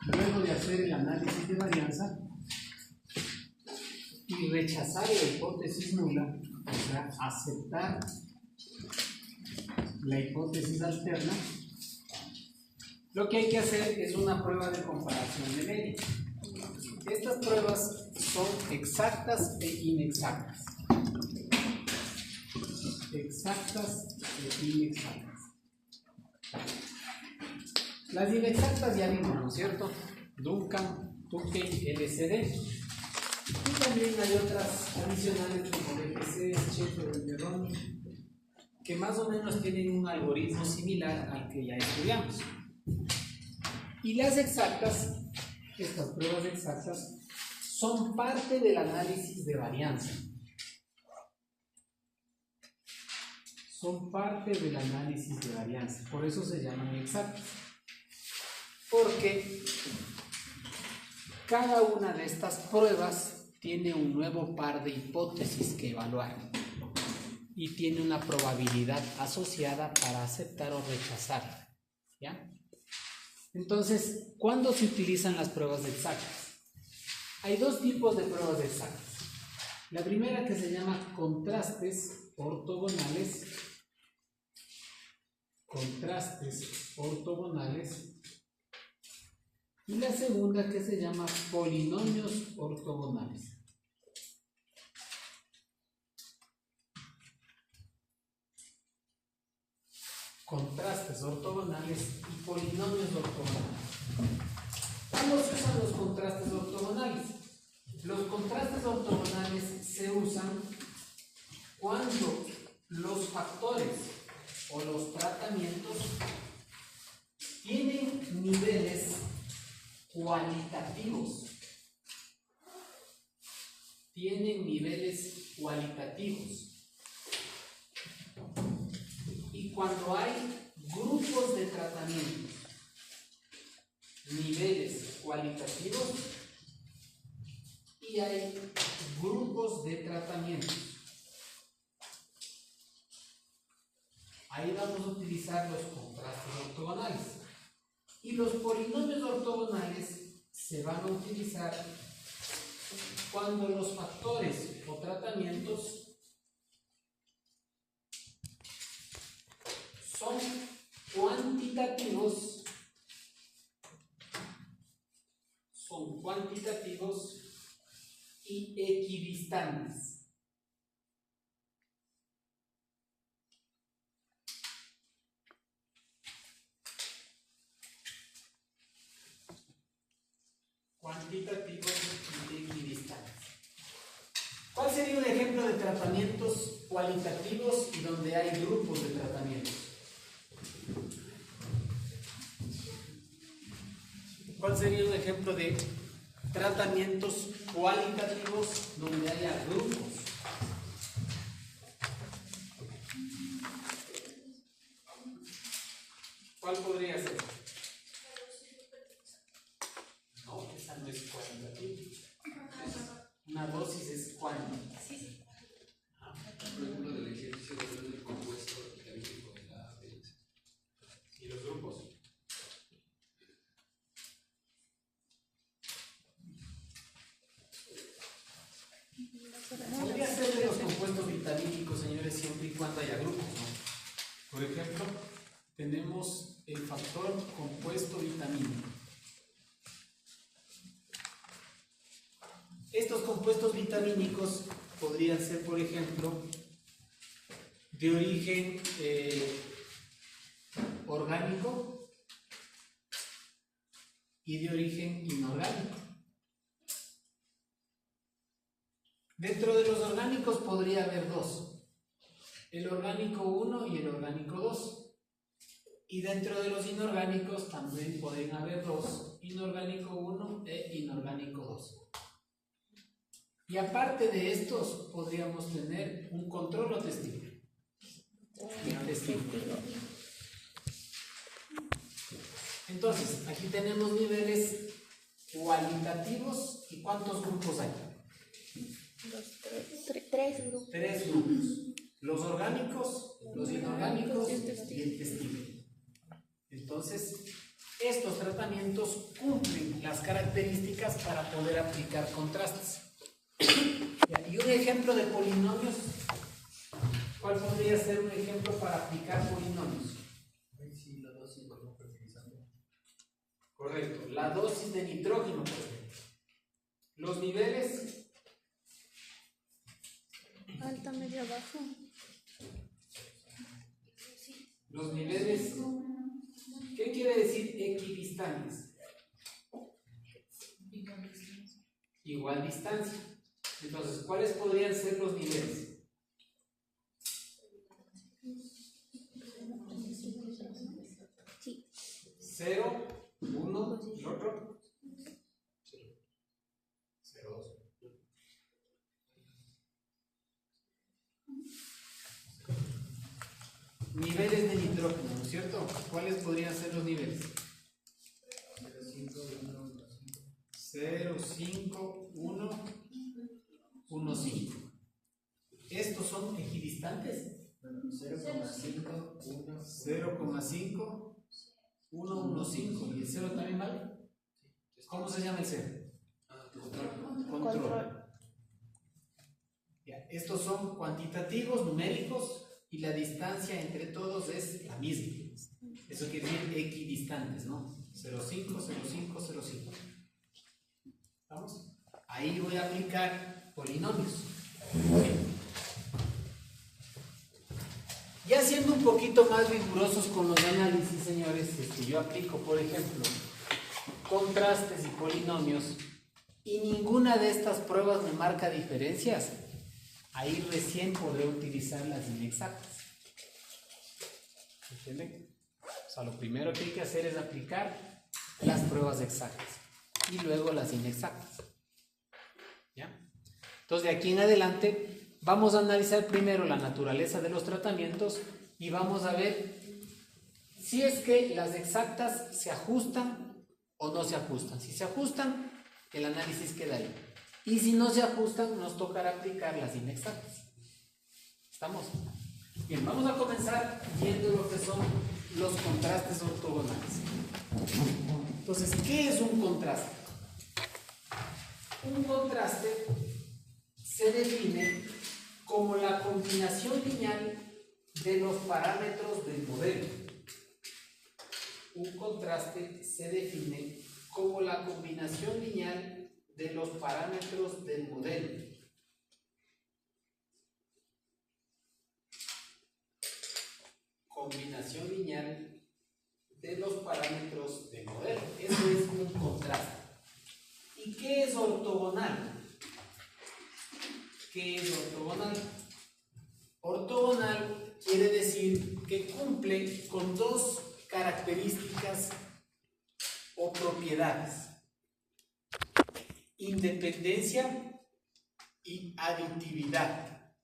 luego de hacer el análisis de varianza y rechazar la hipótesis nula, o sea, aceptar la hipótesis alterna, lo que hay que hacer es una prueba de comparación de media. Estas pruebas son exactas e inexactas. Exactas e inexactas. Las inexactas ya vimos, ¿no es cierto? Duncan, Tukey, LCD. Y también hay otras adicionales como DGC, Schaeffer, Berroni, que más o menos tienen un algoritmo similar al que ya estudiamos. Y las exactas, estas pruebas exactas, son parte del análisis de varianza. Son parte del análisis de varianza, por eso se llaman exactas. Porque cada una de estas pruebas tiene un nuevo par de hipótesis que evaluar y tiene una probabilidad asociada para aceptar o rechazar. ¿Ya? Entonces, ¿cuándo se utilizan las pruebas exactas? Hay dos tipos de pruebas exactas. La primera, que se llama contrastes ortogonales. Contrastes ortogonales. Y la segunda, que se llama polinomios ortogonales. Contrastes ortogonales y polinomios ortogonales. ¿Cuándo se usan los contrastes ortogonales? Los contrastes ortogonales se usan cuando los factores o los tratamientos tienen niveles cualitativos. Tienen niveles cualitativos. Y cuando hay grupos de tratamientos, niveles cualitativos, y hay grupos de tratamientos, ahí vamos a utilizar los contrastes ortogonales. Y los polinomios ortogonales se van a utilizar cuando los factores o tratamientos son cuantitativos y equidistantes. Cuantitativos y equidistantes. ¿Cuál sería un ejemplo de tratamientos cualitativos y donde hay grupos de tratamientos? ¿Cuál sería un ejemplo de tratamientos cualitativos donde haya grupos? ¿Cuál podría ser? No, esa no es cualitativa. Una dosis es cuántica. Por ejemplo, del ejercicio del compuesto vitamínico de la varianza. ¿Y los grupos? Podría ser de los compuestos vitamínicos, señores, siempre y cuando haya grupos, ¿no? Por ejemplo, tenemos el factor compuesto vitamínico. Estos compuestos vitamínicos podrían ser, por ejemplo, de origen orgánico y de origen inorgánico. Dentro de los orgánicos podría haber dos, el orgánico 1 y el orgánico 2. Y dentro de los inorgánicos también pueden haber dos, inorgánico 1 e inorgánico 2. Y aparte de estos, podríamos tener un control o testigo. Entonces, aquí tenemos niveles cualitativos. ¿Y cuántos grupos hay? Tres grupos. Tres grupos. Los orgánicos, los inorgánicos y el testigo. Entonces, estos tratamientos cumplen las características para poder aplicar contrastes. Y un ejemplo de polinomios, ¿cuál podría ser un ejemplo para aplicar polinomios? Sí, la dosis lo vamos fertilizando. Correcto, la dosis de nitrógeno, por ejemplo. Los niveles. Alta, media, baja. Los niveles, ¿qué quiere decir equidistantes? Igual distancia. Entonces, ¿cuáles podrían ser los niveles? Sí. 0, 1, ¿y otro? 0, 2. Niveles de nitrógeno, ¿no es cierto? ¿Cuáles podrían ser los niveles? 0, 5, 1, 1, 5. ¿Estos son equidistantes? 0,5, 1, 0,5, 1, 1, 5. ¿Y el 0 también vale? ¿Cómo se llama el 0? Control. Ya, estos son cuantitativos, numéricos, y la distancia entre todos es la misma. Eso quiere decir equidistantes, ¿no? 0,5, 0,5, 0,5. ¿Estamos? Ahí voy a aplicar polinomios. Ya siendo un poquito más rigurosos con los análisis, señores, yo aplico, por ejemplo, contrastes y polinomios, y ninguna de estas pruebas me marca diferencias. Ahí recién podré utilizar las inexactas. ¿Entienden? O sea, lo primero que hay que hacer es aplicar las pruebas exactas y luego las inexactas. ¿Ya? Entonces, de aquí en adelante vamos a analizar primero la naturaleza de los tratamientos y vamos a ver si es que las exactas se ajustan o no se ajustan. Si se ajustan, el análisis queda ahí. Y si no se ajustan, nos tocará aplicar las inexactas. ¿Estamos? Bien, vamos a comenzar viendo lo que son los contrastes ortogonales. Entonces, ¿qué es un contraste? Un contraste se define como la combinación lineal de los parámetros del modelo. Un contraste se define como la combinación lineal de los parámetros del modelo. Combinación lineal de los parámetros del modelo. Eso es un contraste. ¿Y qué es ortogonal? ¿Qué es ortogonal? Ortogonal quiere decir que cumple con dos características o propiedades: independencia y aditividad.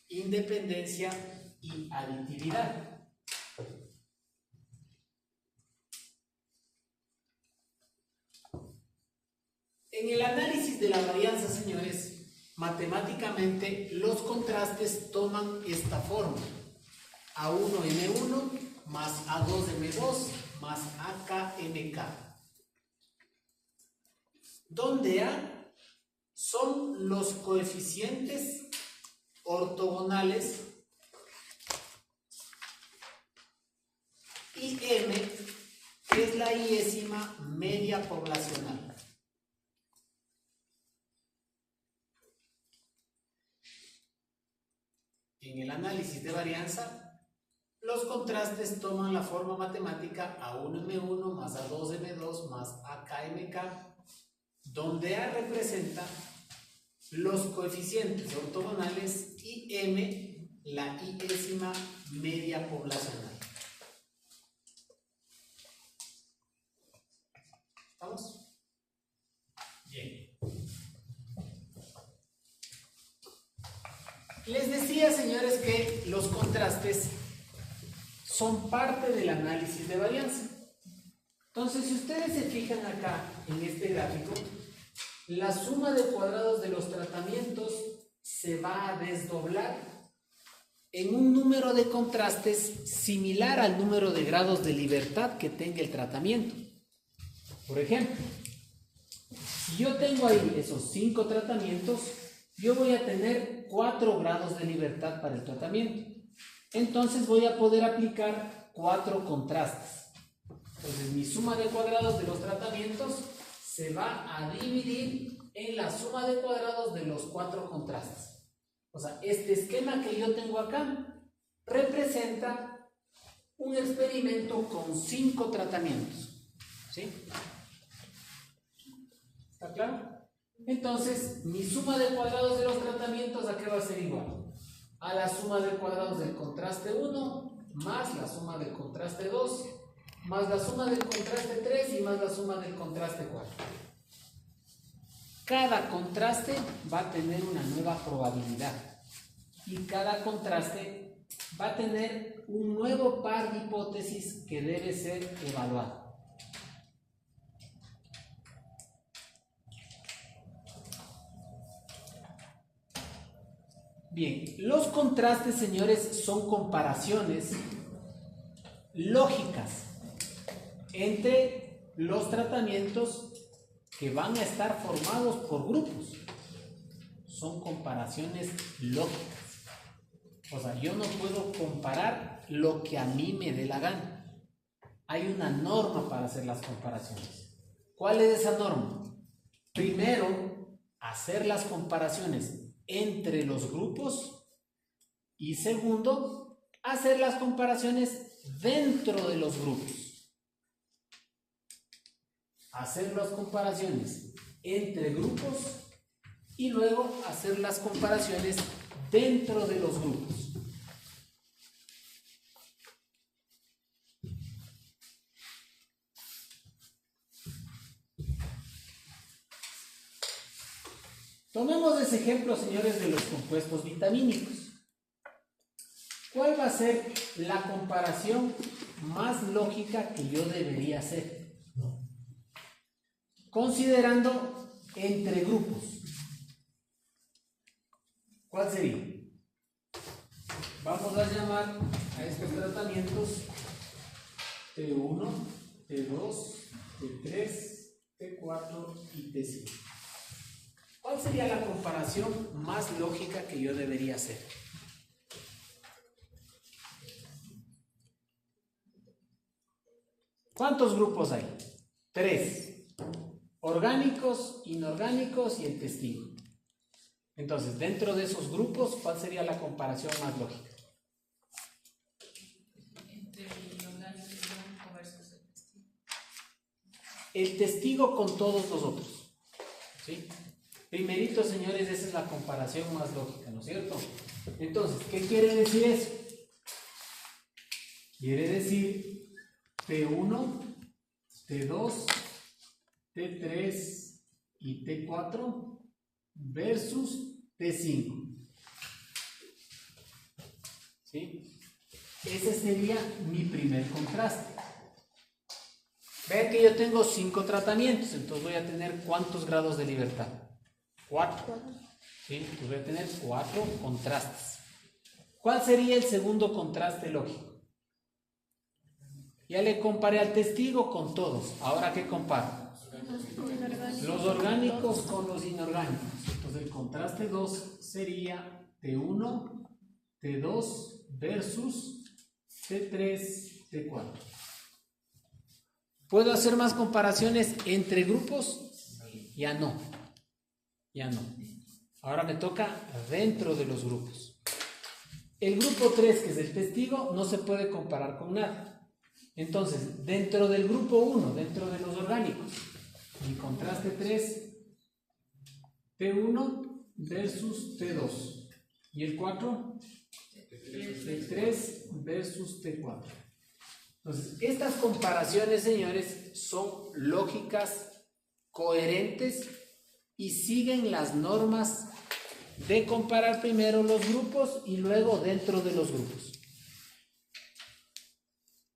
Independencia y aditividad. En el análisis de la varianza, señores, matemáticamente los contrastes toman esta forma: A1M1 más A2M2 más AKMK, donde A son los coeficientes ortogonales y M es la iésima media poblacional. En el análisis de varianza, los contrastes toman la forma matemática A1M1 más A2M2 más AKMK, donde A representa los coeficientes ortogonales y M la iésima media poblacional. ¿Estamos? Bien. Les decía, señores, que los contrastes son parte del análisis de varianza. Entonces, si ustedes se fijan acá en este gráfico, la suma de cuadrados de los tratamientos se va a desdoblar en un número de contrastes similar al número de grados de libertad que tenga el tratamiento. Por ejemplo, si yo tengo ahí esos 5 tratamientos, yo voy a tener 4 grados de libertad para el tratamiento. Entonces voy a poder aplicar 4 contrastes. Entonces mi suma de cuadrados de los tratamientos se va a dividir en la suma de cuadrados de los 4 contrastes. O sea, este esquema que yo tengo acá representa un experimento con 5 tratamientos. ¿Sí? ¿Está claro? Entonces, mi suma de cuadrados de los tratamientos, ¿a qué va a ser igual? A la suma de cuadrados del contraste 1 más la suma del contraste 2 más la suma del contraste 3 y más la suma del contraste 4. Cada contraste va a tener una nueva probabilidad y cada contraste va a tener un nuevo par de hipótesis que debe ser evaluado. Bien, los contrastes, señores, son comparaciones lógicas entre los tratamientos que van a estar formados por grupos. Son comparaciones lógicas. O sea, yo no puedo comparar lo que a mí me dé la gana. Hay una norma para hacer las comparaciones. ¿Cuál es esa norma? Primero, hacer las comparaciones entre los grupos y segundo, hacer las comparaciones dentro de los grupos. Hacer las comparaciones entre grupos y luego hacer las comparaciones dentro de los grupos. Tomemos ese ejemplo, señores, de los compuestos vitamínicos. ¿Cuál va a ser la comparación más lógica que yo debería hacer? Considerando entre grupos. ¿Cuál sería? Vamos a llamar a estos tratamientos T1, T2, T3, T4 y T5. ¿Cuál sería la comparación más lógica que yo debería hacer? ¿Cuántos grupos hay? 3. Orgánicos, inorgánicos y el testigo. Entonces, dentro de esos grupos, ¿cuál sería la comparación más lógica? Entre el orgánico versus el testigo. El testigo con todos los otros. ¿Sí? Primerito, señores, esa es la comparación más lógica, ¿no es cierto? Entonces, ¿qué quiere decir eso? Quiere decir T1, T2, T3 y T4 versus T5. ¿Sí? Ese sería mi primer contraste. Vean que yo tengo 5 tratamientos, entonces voy a tener ¿cuántos grados de libertad? 4. ¿Sí? Entonces voy a tener 4 contrastes. ¿Cuál sería el segundo contraste lógico? Ya le comparé al testigo con todos. ¿Ahora qué comparo? Los orgánicos con los inorgánicos. Entonces el contraste 2 sería T1, T2 versus T3, T4. ¿Puedo hacer más comparaciones entre grupos? Ya no. Ya no. Ahora me toca dentro de los grupos. El grupo 3, que es el testigo, no se puede comparar con nada. Entonces, dentro del grupo 1, dentro de los orgánicos, mi contraste 3, T1 versus T2. ¿Y el 4? T3 versus T4. Entonces, estas comparaciones, señores, son lógicas, coherentes y siguen las normas de comparar primero los grupos y luego dentro de los grupos.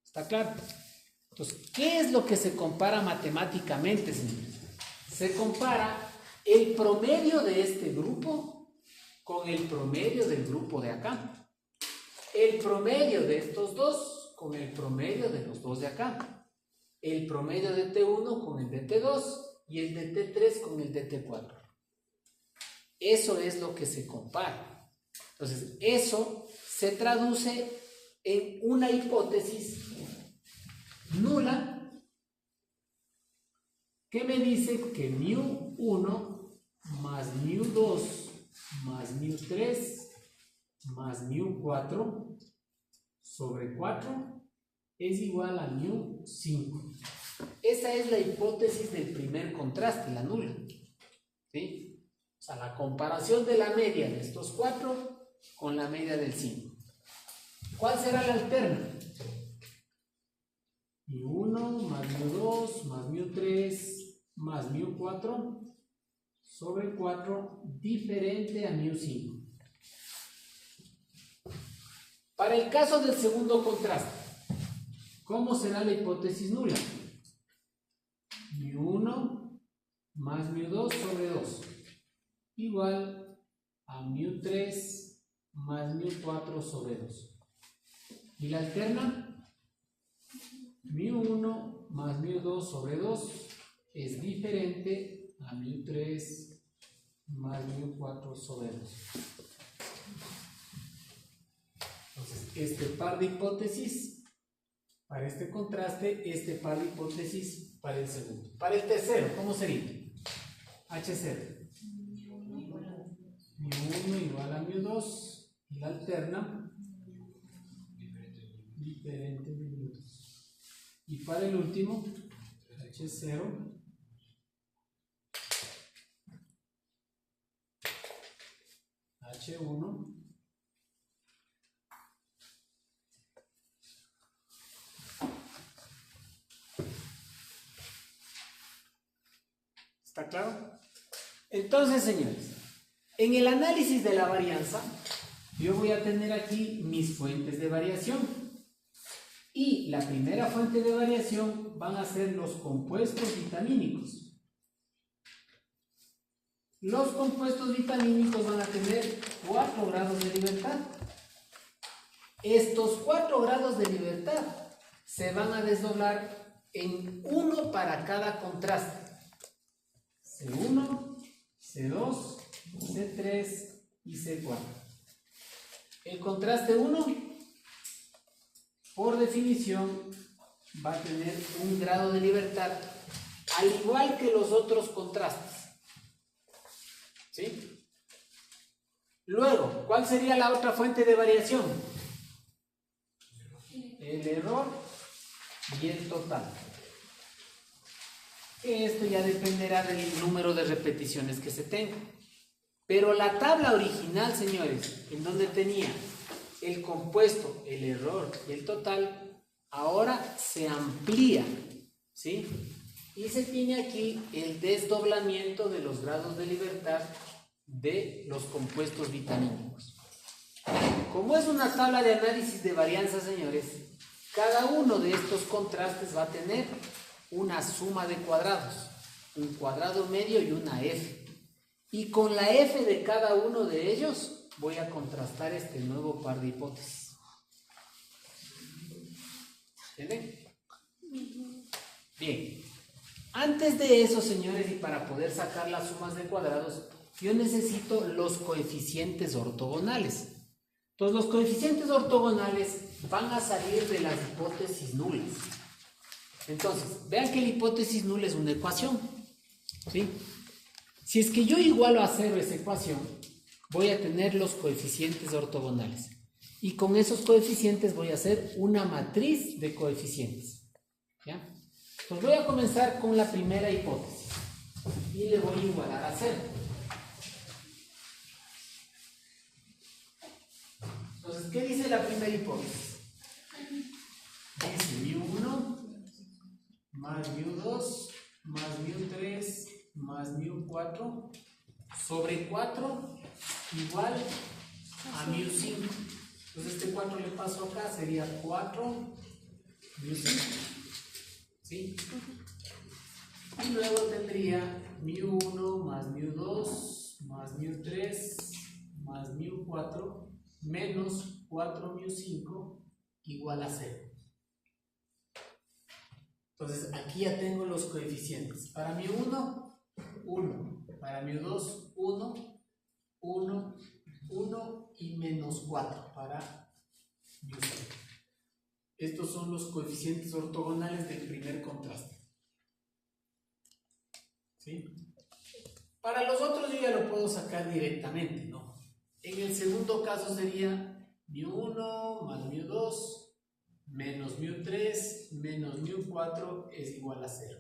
¿Está claro? Entonces, ¿qué es lo que se compara matemáticamente, señores? Se compara el promedio de este grupo con el promedio del grupo de acá. El promedio de estos dos con el promedio de los dos de acá. el promedio de T1 con el de T2 y el de T3 con el de T4. Eso es lo que se compara. Entonces, eso se traduce en una hipótesis nula que me dice que μ1 más μ2 más μ3 más μ4 sobre 4 es igual a μ5. Esa es la hipótesis del primer contraste, la nula. ¿Sí? O sea, la comparación de la media de estos 4 con la media del 5. ¿Cuál será la alterna? μ1 más μ2 más μ3 más μ4 sobre 4 diferente a μ5. Para el caso del segundo contraste, ¿cómo será la hipótesis nula? μ1 más μ2 sobre 2 igual a μ3 más μ4 sobre 2. ¿Y la alterna? μ1 más μ2 sobre 2 es diferente a μ3 más μ4 sobre 2. Entonces, este par de hipótesis para este contraste, este par de hipótesis para el segundo. Para el tercero, ¿cómo sería? H0. μ1 igual a μ2 y la alterna diferente de μ2. Y para el último, H0 H1 ¿Está claro? Entonces, señores, en el análisis de la varianza, yo voy a tener aquí mis fuentes de variación. Y la primera fuente de variación van a ser los compuestos vitamínicos. Los compuestos vitamínicos van a tener 4 grados de libertad. Estos 4 grados de libertad se van a desdoblar en 1 para cada contraste. C1, C2, C3 y C4. El contraste 1, por definición, va a tener un grado de libertad al igual que los otros contrastes. ¿Sí? Luego, ¿cuál sería la otra fuente de variación? El error y el total. Esto ya dependerá del número de repeticiones que se tenga. Pero la tabla original, señores, en donde tenía el compuesto, el error y el total, ahora se amplía, ¿sí? Y se tiene aquí el desdoblamiento de los grados de libertad de los compuestos vitamínicos. Como es una tabla de análisis de varianza, señores, cada uno de estos contrastes va a tener una suma de cuadrados, un cuadrado medio y una F. Y con la F de cada uno de ellos voy a contrastar este nuevo par de hipótesis. ¿Entienden? Bien. Antes de eso, señores, y para poder sacar las sumas de cuadrados, yo necesito los coeficientes ortogonales. Entonces, los coeficientes ortogonales van a salir de las hipótesis nulas. Entonces, vean que la hipótesis nula es una ecuación, ¿sí? Si es que yo igualo a 0 esa ecuación, voy a tener los coeficientes ortogonales. Y con esos coeficientes voy a hacer una matriz de coeficientes. ¿Ya? Pues voy a comenzar con la primera hipótesis. Y le voy a igualar a 0. Entonces, ¿qué dice la primera hipótesis? Dice μ1 más μ2 más μ3 más μ4 sobre 4 igual a μ5. Entonces este 4 le paso acá, sería 4 μ5. ¿Sí? Y luego tendría μ1 más μ2 más μ3 más μ4 menos 4 μ5 igual a 0. Entonces, aquí ya tengo los coeficientes. Para mi 1, 1. Para mi 2, 1, 1, 1 y menos 4 para mi 0. Estos son los coeficientes ortogonales del primer contraste. ¿Sí? Para los otros yo ya lo puedo sacar directamente, ¿no? En el segundo caso sería μ1 más μ2 menos μ3 menos μ4 es igual a 0.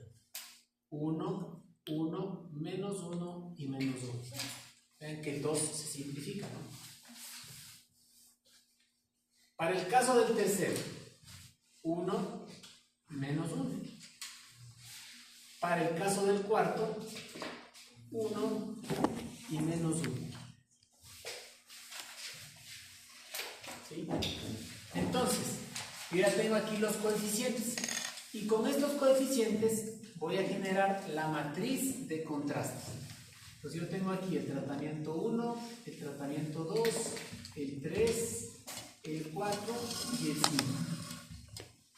1, 1, menos 1 y menos 1. Vean que el 2 se simplifica, ¿no? Para el caso del tercero, 1 menos 1. Para el caso del cuarto, 1 y menos 1. ¿Sí? Entonces, yo ya tengo aquí los coeficientes. Y con estos coeficientes voy a generar la matriz de contraste. Entonces yo tengo aquí el tratamiento 1, el tratamiento 2, el 3, el 4 y el 5.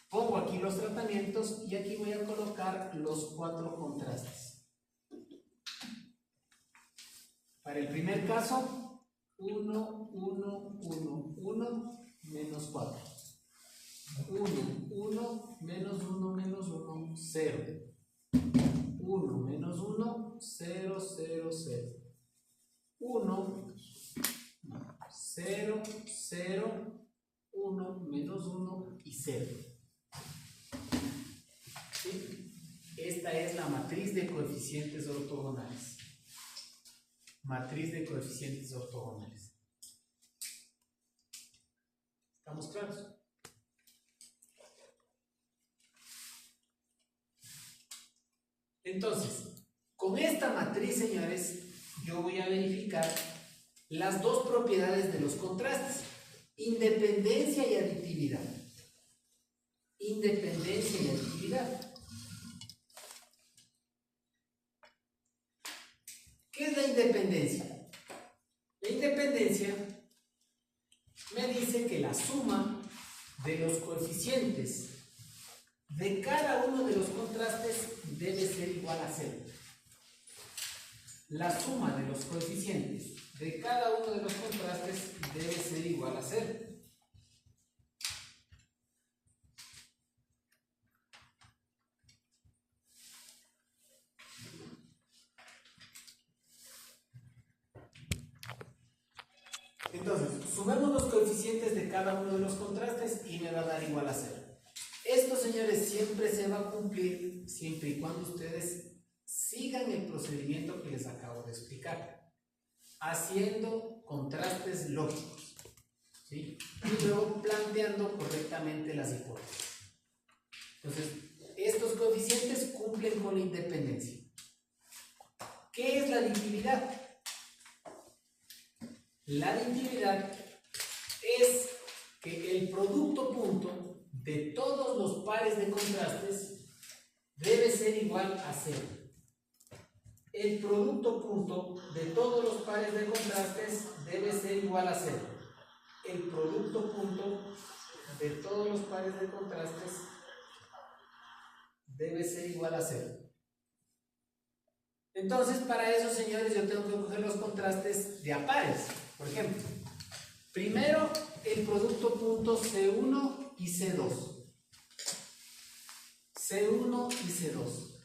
Pongo aquí los tratamientos y aquí voy a colocar los 4 contrastes. Para el primer caso, 1, 1, 1, 1, menos 4. 1, 1, menos 1, menos 1, 0. 1, menos 1, 0, 0, 0. 1, 0, 0, 1, menos 1 y 0. ¿Sí? Esta es la matriz de coeficientes ortogonales. Matriz de coeficientes ortogonales. ¿Estamos claros? Entonces, con esta matriz, señores, yo voy a verificar las dos propiedades de los contrastes: independencia y aditividad. Independencia y aditividad. ¿Qué es la independencia? La independencia me dice que la suma de los coeficientes de cada uno de los contrastes debe ser igual a 0. La suma de los coeficientes de cada uno de los contrastes debe ser igual a 0. Entonces, sumemos los coeficientes de cada uno de los contrastes y me va a dar igual a 0. Esto, señores, siempre se va a cumplir siempre y cuando ustedes sigan el procedimiento que les acabo de explicar, haciendo contrastes lógicos, ¿sí? Y luego planteando correctamente las hipótesis. Entonces, estos coeficientes cumplen con la independencia. ¿Qué es la aditividad? La aditividad es que el producto punto de todos los pares de contrastes debe ser igual a 0. El producto punto de todos los pares de contrastes debe ser igual a 0. El producto punto de todos los pares de contrastes debe ser igual a 0. Entonces, para eso, señores, yo tengo que coger los contrastes de a pares. Por ejemplo, primero el producto punto C1 y C2. C1 y C2.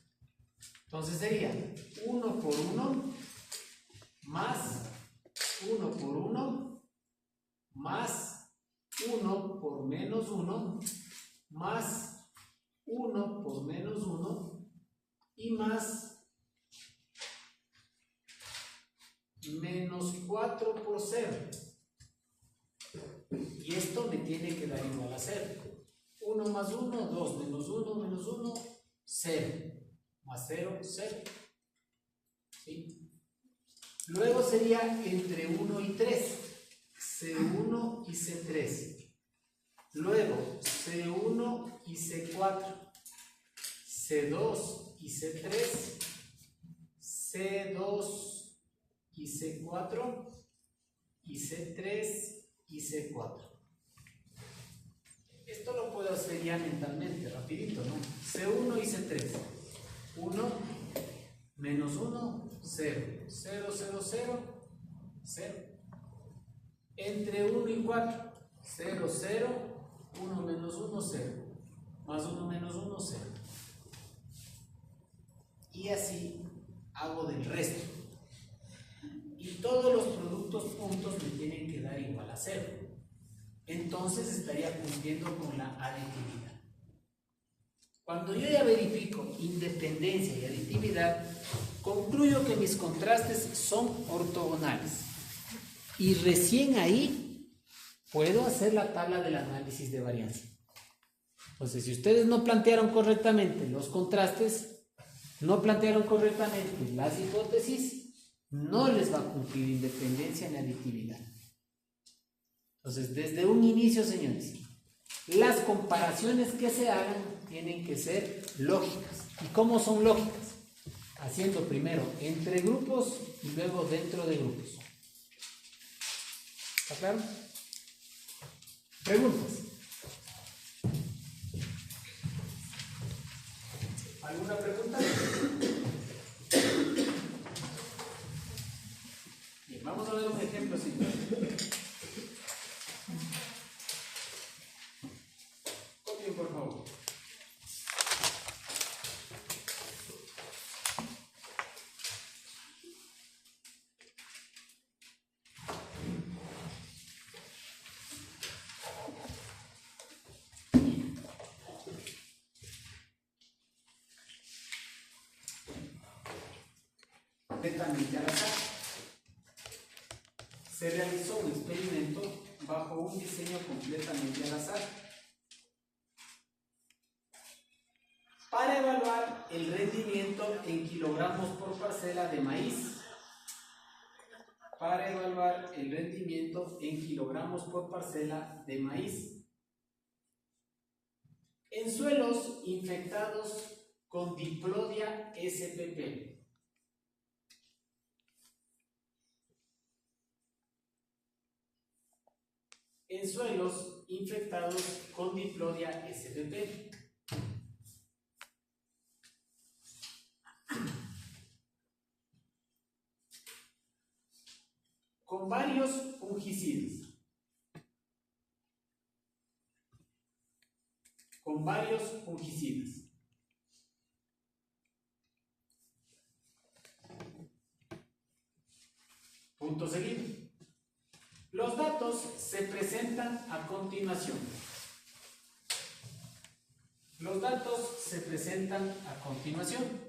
Entonces sería 1 por 1 más 1 por 1 más 1 por menos 1 más 1 por menos 1 y más menos 4 por 0. Y esto me tiene que dar igual a 0. 1 más 1, 2, menos 1, 0. Más 0, 0. ¿Sí? Luego sería entre 1 y 3. C1 y C3. Luego C1 y C4. C2 y C3. C2 y C4 y C3 y C4. Esto lo puedo hacer ya mentalmente, rapidito, ¿no? C1 y C3. 1 menos 1, 0. 0, 0, 0, 0. Entre 1 y 4, 0, 0, 1 menos 1, 0. Más 1 menos 1, 0. Y así hago del resto. Y todos los productos puntos me tienen que dar igual a 0. Entonces estaría cumpliendo con la aditividad. Cuando yo ya verifico independencia y aditividad, concluyo que mis contrastes son ortogonales. Y recién ahí puedo hacer la tabla del análisis de varianza. Entonces, si ustedes no plantearon correctamente los contrastes, no plantearon correctamente las hipótesis, no les va a cumplir independencia ni aditividad. Entonces, desde un inicio, señores, las comparaciones que se hagan tienen que ser lógicas. ¿Y cómo son lógicas? Haciendo primero entre grupos y luego dentro de grupos. ¿Está claro? Preguntas. ¿Alguna pregunta? Bien, vamos a ver un ejemplo simple. Copien, por favor. Completamente al azar. Se realizó un experimento bajo un diseño completamente al azar para evaluar el rendimiento en kilogramos por parcela de maíz. Para evaluar el rendimiento en kilogramos por parcela de maíz en suelos infectados con Diplodia spp. En suelos infectados con Diplodia spp. Con varios fungicidas. Con varios fungicidas. Punto seguido. Los datos se presentan a continuación. Los datos se presentan a continuación.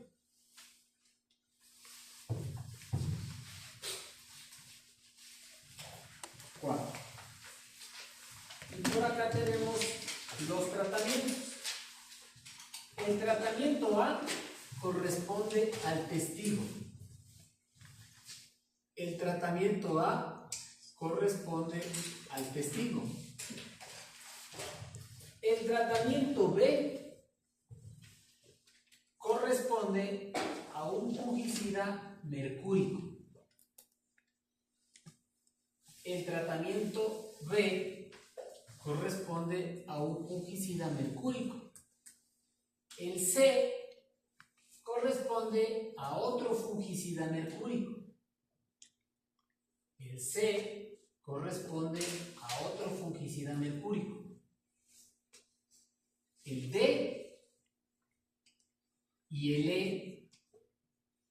Y por acá tenemos los tratamientos. El tratamiento A corresponde al testigo. El tratamiento A corresponde al testigo. El tratamiento B corresponde a un fungicida mercúrico. El tratamiento B corresponde a un fungicida mercúrico. El C corresponde a otro fungicida mercúrico. El C corresponde a otro fungicida mercúrico. El D y el E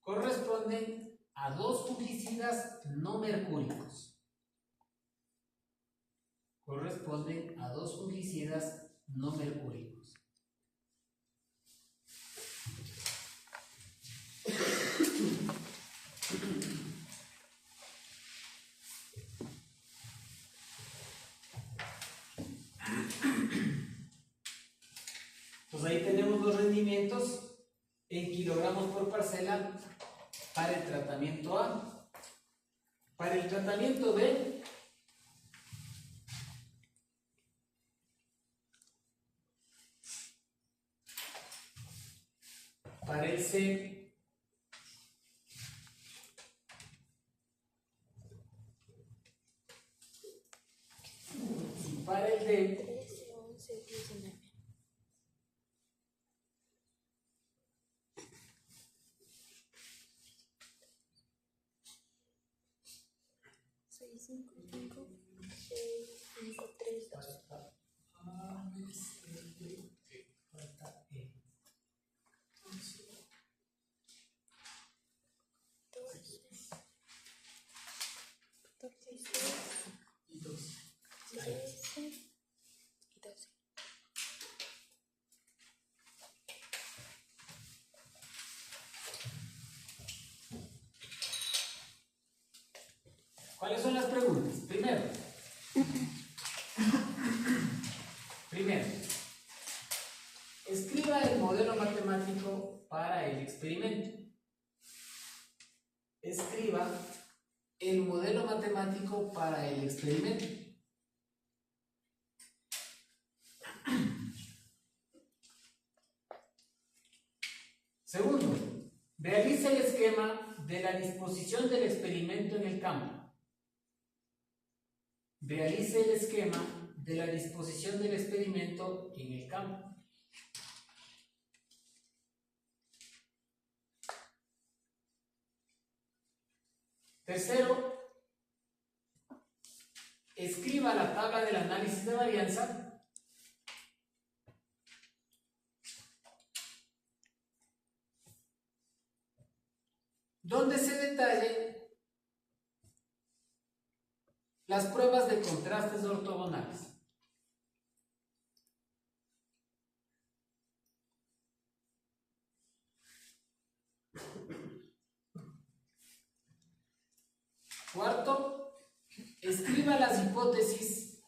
corresponden a dos fungicidas no mercúricos. Corresponden a dos fungicidas no mercúricos. Pues ahí tenemos los rendimientos en kilogramos por parcela para el tratamiento A. Para el tratamiento B, para el C, y para el D, 13, 11, 10. 6, 5, 5, 6, 5, 3, 2. Falta A, B, C, D, E. Falta E. 14, Y 12. 13 y 12. ¿Cuáles son las preguntas? Primero, escriba el modelo matemático para el experimento. Escriba el modelo matemático para el experimento. Segundo, realice el esquema de la disposición del experimento en el campo. Realice el esquema de la disposición del experimento en el campo. Tercero, escriba la tabla del análisis de varianza donde se detallen las pruebas de contrastes ortogonales. Cuarto, escriba las hipótesis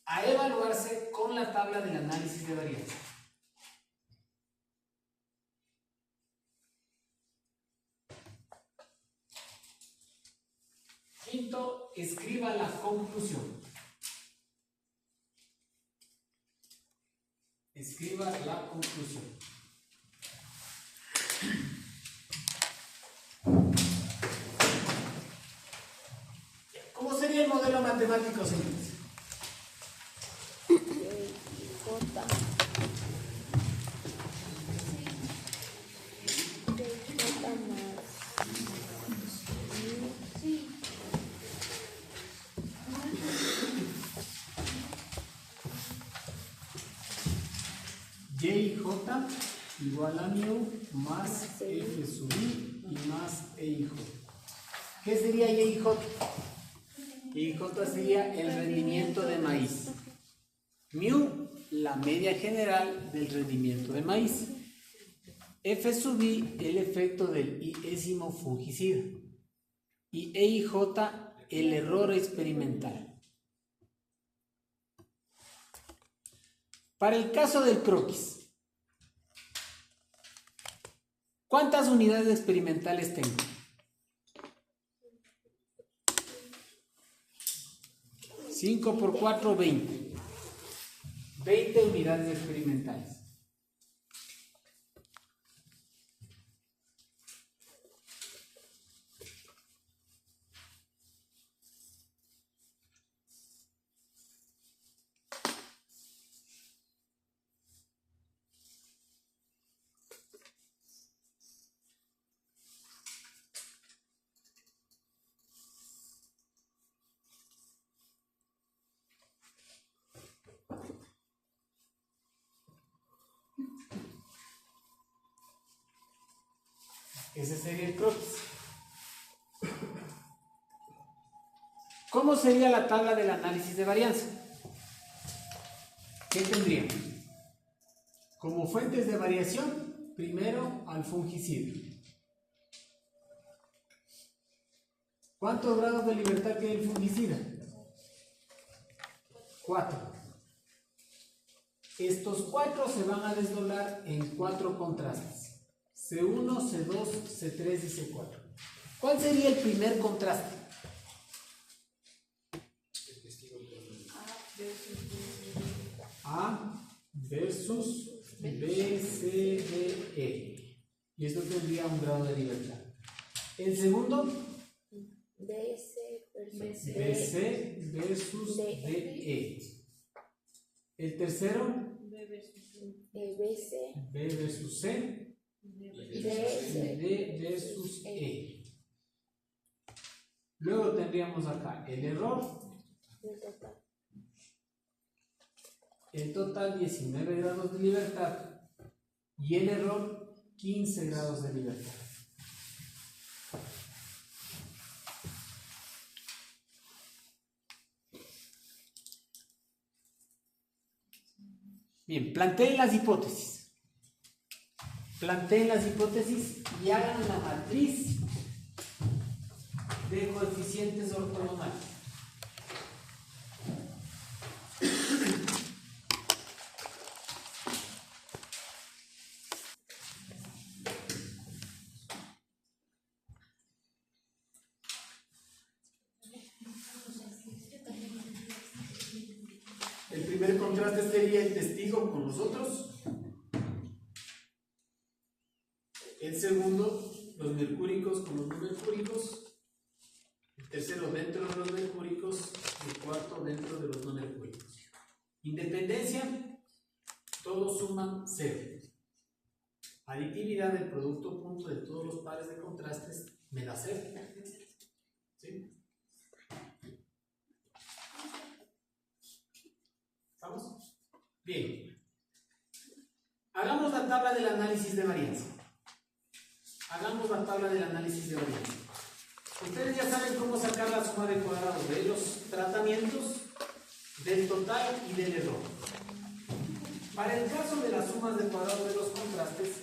a evaluarse con la tabla del análisis de varianza. Quinto, escriba la conclusión. Escriba la conclusión. ¿Cómo sería el modelo matemático, señores? J. YJ igual a mu más F sub I y más EIJ. ¿Qué sería YJ? YJ sería el rendimiento de maíz. Mu, la media general del rendimiento de maíz. F sub I, el efecto del iésimo fungicida. Y EIJ, el error experimental. Para el caso del croquis, ¿cuántas unidades experimentales tengo? 5 por 4, 20. 20 unidades experimentales. Ese sería el croquis. ¿Cómo sería la tabla del análisis de varianza? ¿Qué tendríamos? Como fuentes de variación, primero al fungicida. ¿Cuántos grados de libertad tiene el fungicida? 4. Estos 4 se van a desdoblar en 4 contrastes. C1, C2, C3 y C4. ¿Cuál sería el primer contraste? A versus B, C, D, E. Y esto tendría un grado de libertad. El segundo, BC versus DE. El tercero, B versus C. D versus E. Luego tendríamos acá el error. El total. En total 19 grados de libertad y el error 15 grados de libertad. Bien, planteen las hipótesis. Planteen las hipótesis y hagan la matriz de coeficientes ortogonales. El primer contraste sería el testigo con los otros. El segundo, los mercúricos con los no mercúricos. El tercero, dentro de los mercúricos. Y el cuarto, dentro de los no mercúricos. Independencia, todos suman 0. Aditividad del producto punto de todos los pares de contrastes me da 0. ¿Sí? ¿Estamos? Bien. Hagamos la tabla del análisis de varianza. Hagamos la tabla del análisis de varianza. Ustedes ya saben cómo sacar la suma de cuadrados de los tratamientos, del total y del error. Para el caso de las sumas de cuadrados de los contrastes,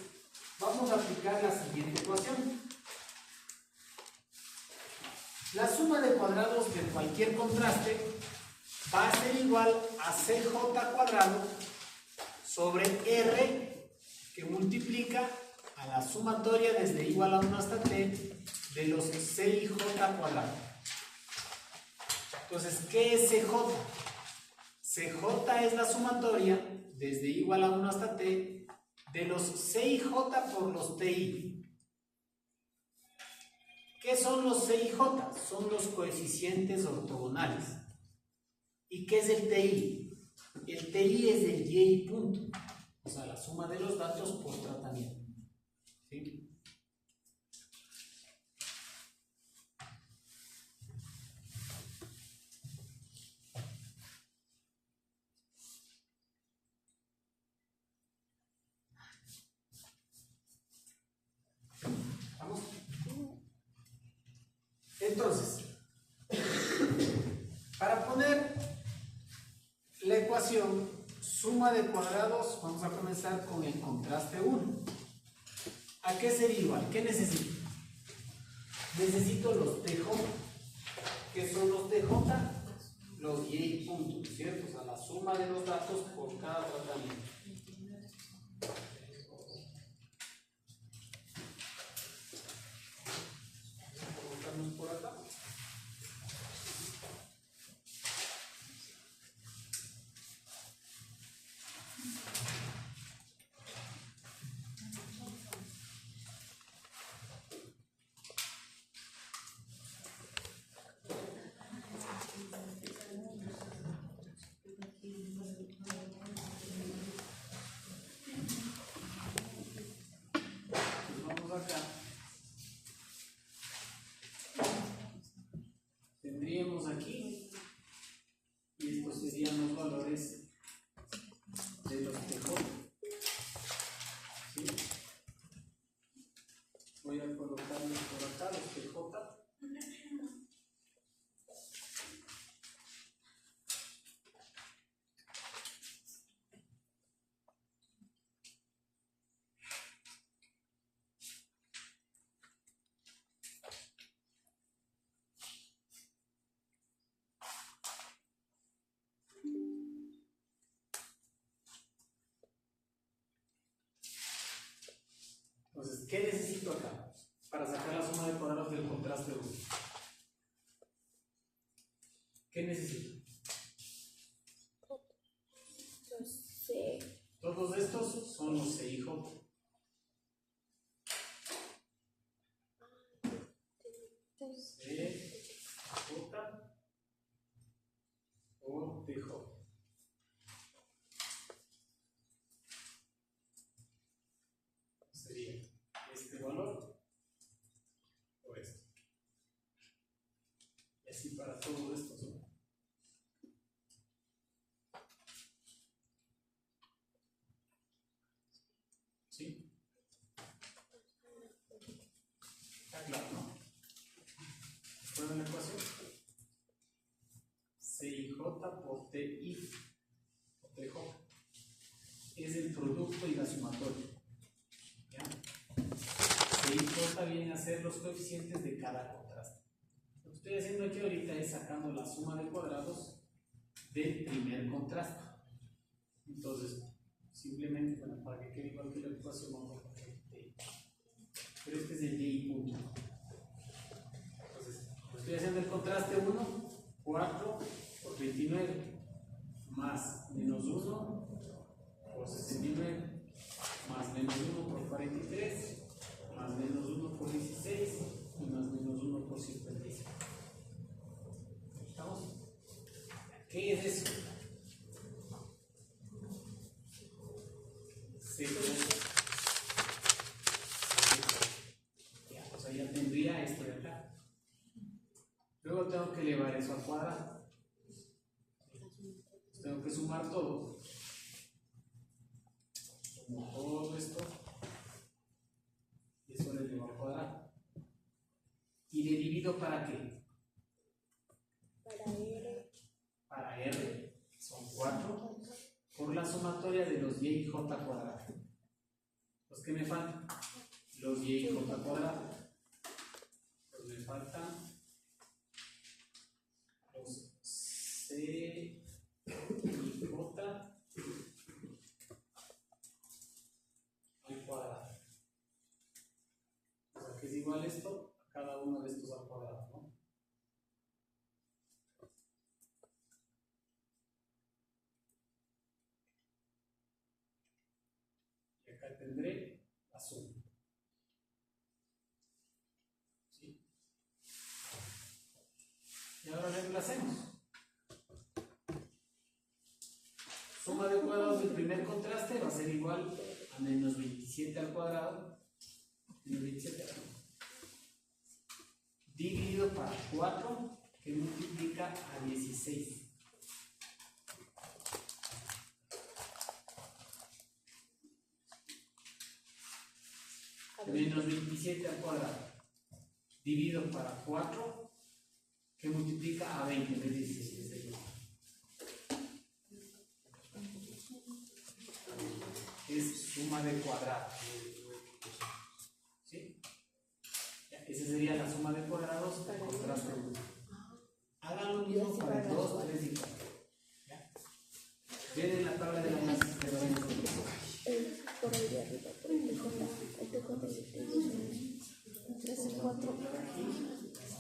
vamos a aplicar la siguiente ecuación. La suma de cuadrados de cualquier contraste va a ser igual a CJ cuadrado sobre R, que multiplica a la sumatoria desde igual a 1 hasta t de los CIJ cuadrado. Entonces, ¿qué es CJ? CJ es la sumatoria desde igual a 1 hasta t de los CIJ por los TI. ¿Qué son los CIJ? Son los coeficientes ortogonales. ¿Y qué es el TI? El TI es el Y punto, o sea, la suma de los datos por tratamiento. ¿Sí? ¿Vamos? Entonces, para poner la ecuación suma de cuadrados, vamos a comenzar con el contraste 1. ¿A qué sería igual? ¿Qué necesito? Necesito los TJ. ¿Qué son los TJ? Los Y puntos, ¿cierto? O sea, la suma de los datos por cada tratamiento. Colocarnos por acá. Tendríamos aquí, y estos serían los valores de los TJ. ¿Sí? Voy a colocarlos por acá, los TJ. Entonces, ¿qué necesito acá para sacar la suma de cuadrados del contraste 1? ¿Qué necesito? Entonces, Todos estos son los CIJ. CJ o TJ. Sería este valor o este. Está claro, ¿no? ¿Recuerdan la ecuación? CIJ por TI o TJ es el producto y la sumatoria. ¿Ya? CIJ viene a ser los coeficientes de cada contraste. Lo que estoy haciendo aquí ahorita es sacando la suma de cuadrados del primer contraste. Entonces, simplemente, bueno, para que quede igual que la ecuación, vamos a poner TI. Pero este es el DI punto. Entonces, estoy haciendo el contraste 1, 4 por 29, más menos 1 por 69, más menos 1 por 43, más menos 1 por 16 y más menos 1 por 55. ¿Estamos? ¿Qué es eso? Ya, o sea, ya tendría esto de acá. Luego tengo que elevar eso al cuadrado. Tengo que sumar todo. Sumo todo esto. Y eso lo elevo al cuadrado. ¿Y le divido para qué? Para R. Para R, que son 4, por la sumatoria de los y y j cuadrado. ¿Los que me faltan? Los y y j cuadrado. Pues me faltan los c y j al cuadrado. O sea que es igual esto a cada uno de estos al cuadrado, ¿no? Y acá tendré la suma. ¿Sí? Y ahora reemplacemos. Suma de cuadrados del primer contraste va a ser igual a menos 27 al cuadrado, menos 27 dividido para 4, que multiplica a 16. Menos 27 al cuadrado, dividido para 4, que multiplica a 20, no es 16. Es suma de cuadrados. ¿Sí? Ya, esa sería la suma de cuadrados del contraste 1. Hagan lo mismo para el 2, 3 y 4. ¿Ya? Ven en la tabla de la masa que lo ven Por ahí de arriba, por el de J. El de J es 4 por aquí.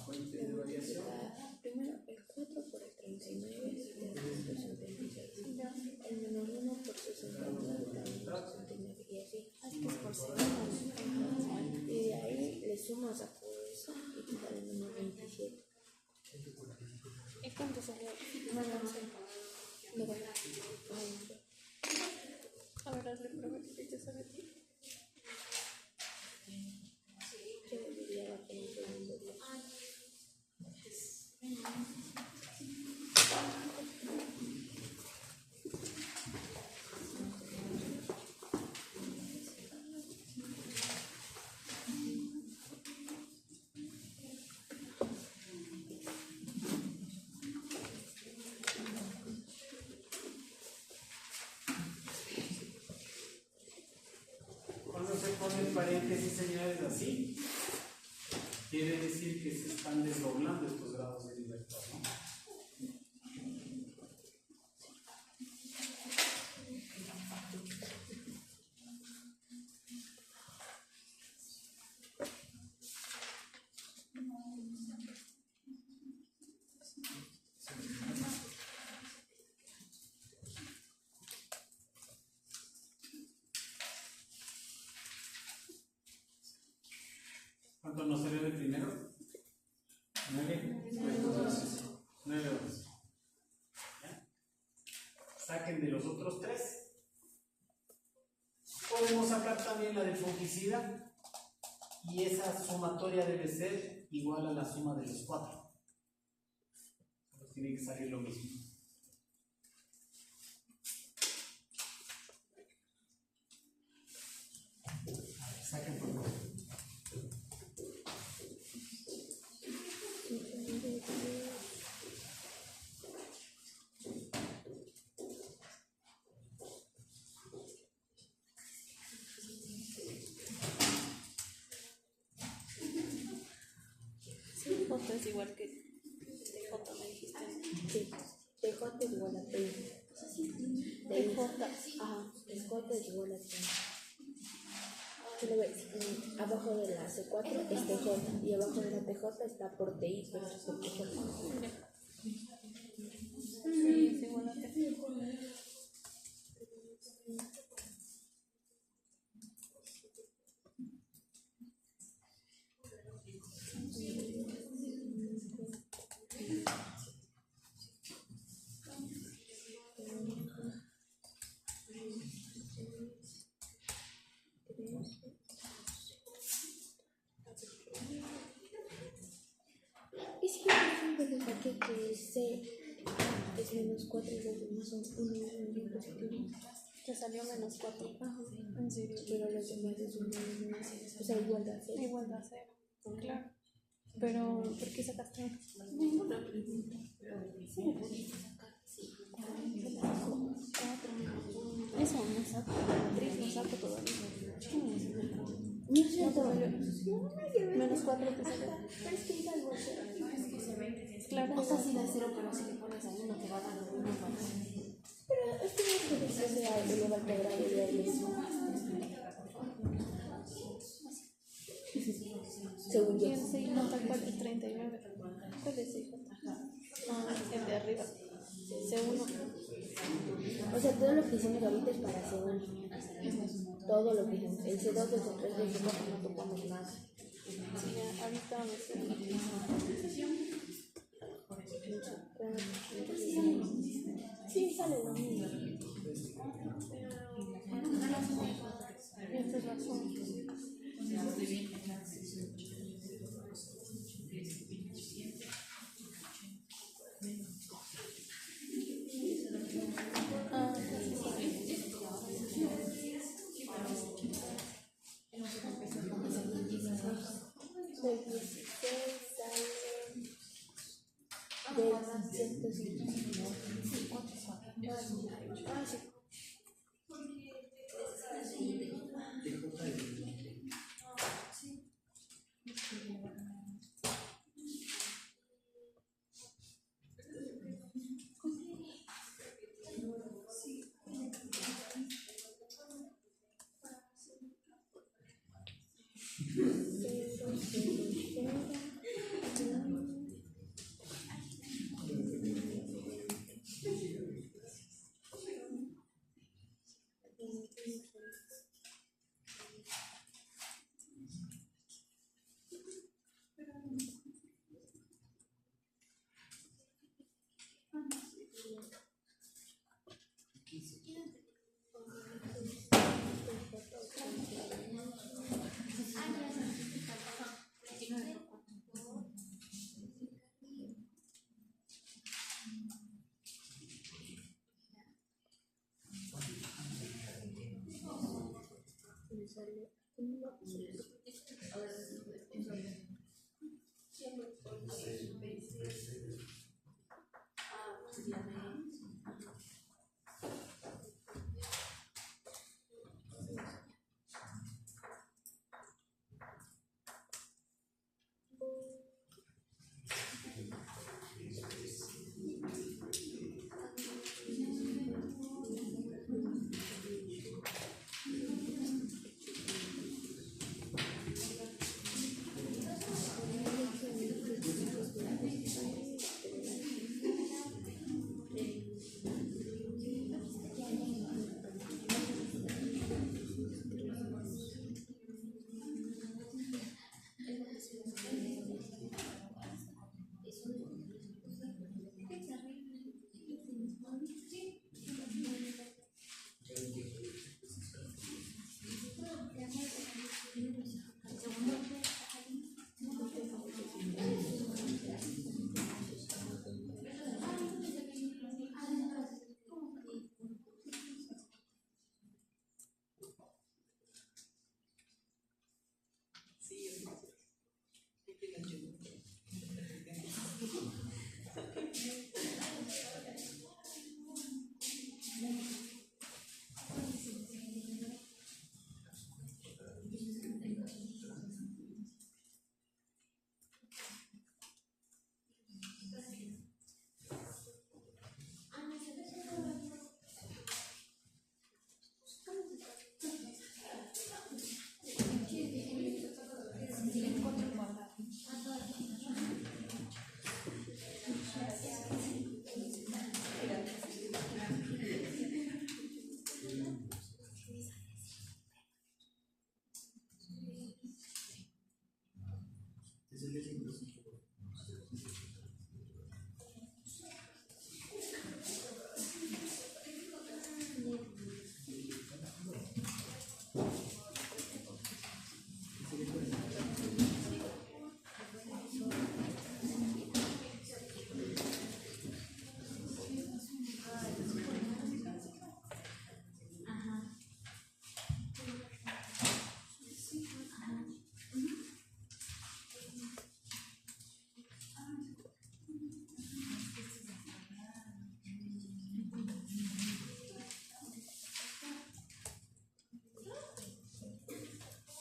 fuente de variación. Primero el 4 por el 39, el 66. El menos 1 por 69, también por 69 y así. Y de ahí le sumas a todo eso y te sale menos 27. ¿Y cuánto salió? Menos 11. A ver, hazle prueba que te sale a ti. Yo debería dar en el segundo día. Cuando se pone paréntesis, señales así, quiere decir que se están desdoblando estos grados de libertad, ¿no? ¿Cuánto nos salió de primero? 9. 9 11. Saquen de los otros 3. Podemos sacar también la de fungicida y esa sumatoria debe ser igual a la suma de los 4. Entonces tiene que salir lo mismo. A ver, saquen por favor. TJ es igual que TJ, me dijiste. Sí, TJ es igual a TI. TJ, ajá, TJ es igual a TI. Tú lo ves, abajo de la C4 es TJ y abajo de la TJ está por TI, pero es por TJ. Sí, es igual a TI. Y si yo, por ejemplo, le saqué que C es menos 4 y los demás son 1 y positivo, te salió menos 4. Ajá, en serio. Pero los demás es 1 y 1. O sea, igual a 0. Igual a 0, claro. Pero, ¿por qué sacaste 1? Ninguna pregunta. Eso no saco, la matriz no saco todavía. No sé, todavía. Menos 4 te sale. Pero es que es algo 0. Claro. O sea, si da 0, pero si le pones a 1 te va a dar 1 más. Pero es que no es que sea elevado al cuadrado de ahí. Según yo. ¿Quién se nota cuál es 39? ¿Cuál es CJ? Ah, el de arriba. C1. O sea, todo lo que hicimos ahorita es para C1. Todo lo que hicimos. El C2, el C3, el C4 no tocamos nada. Sí, ya, ahorita me estoy. Sí, sale lo mismo. Esta es la zona. Del 16 sale del 150. Ah, sí.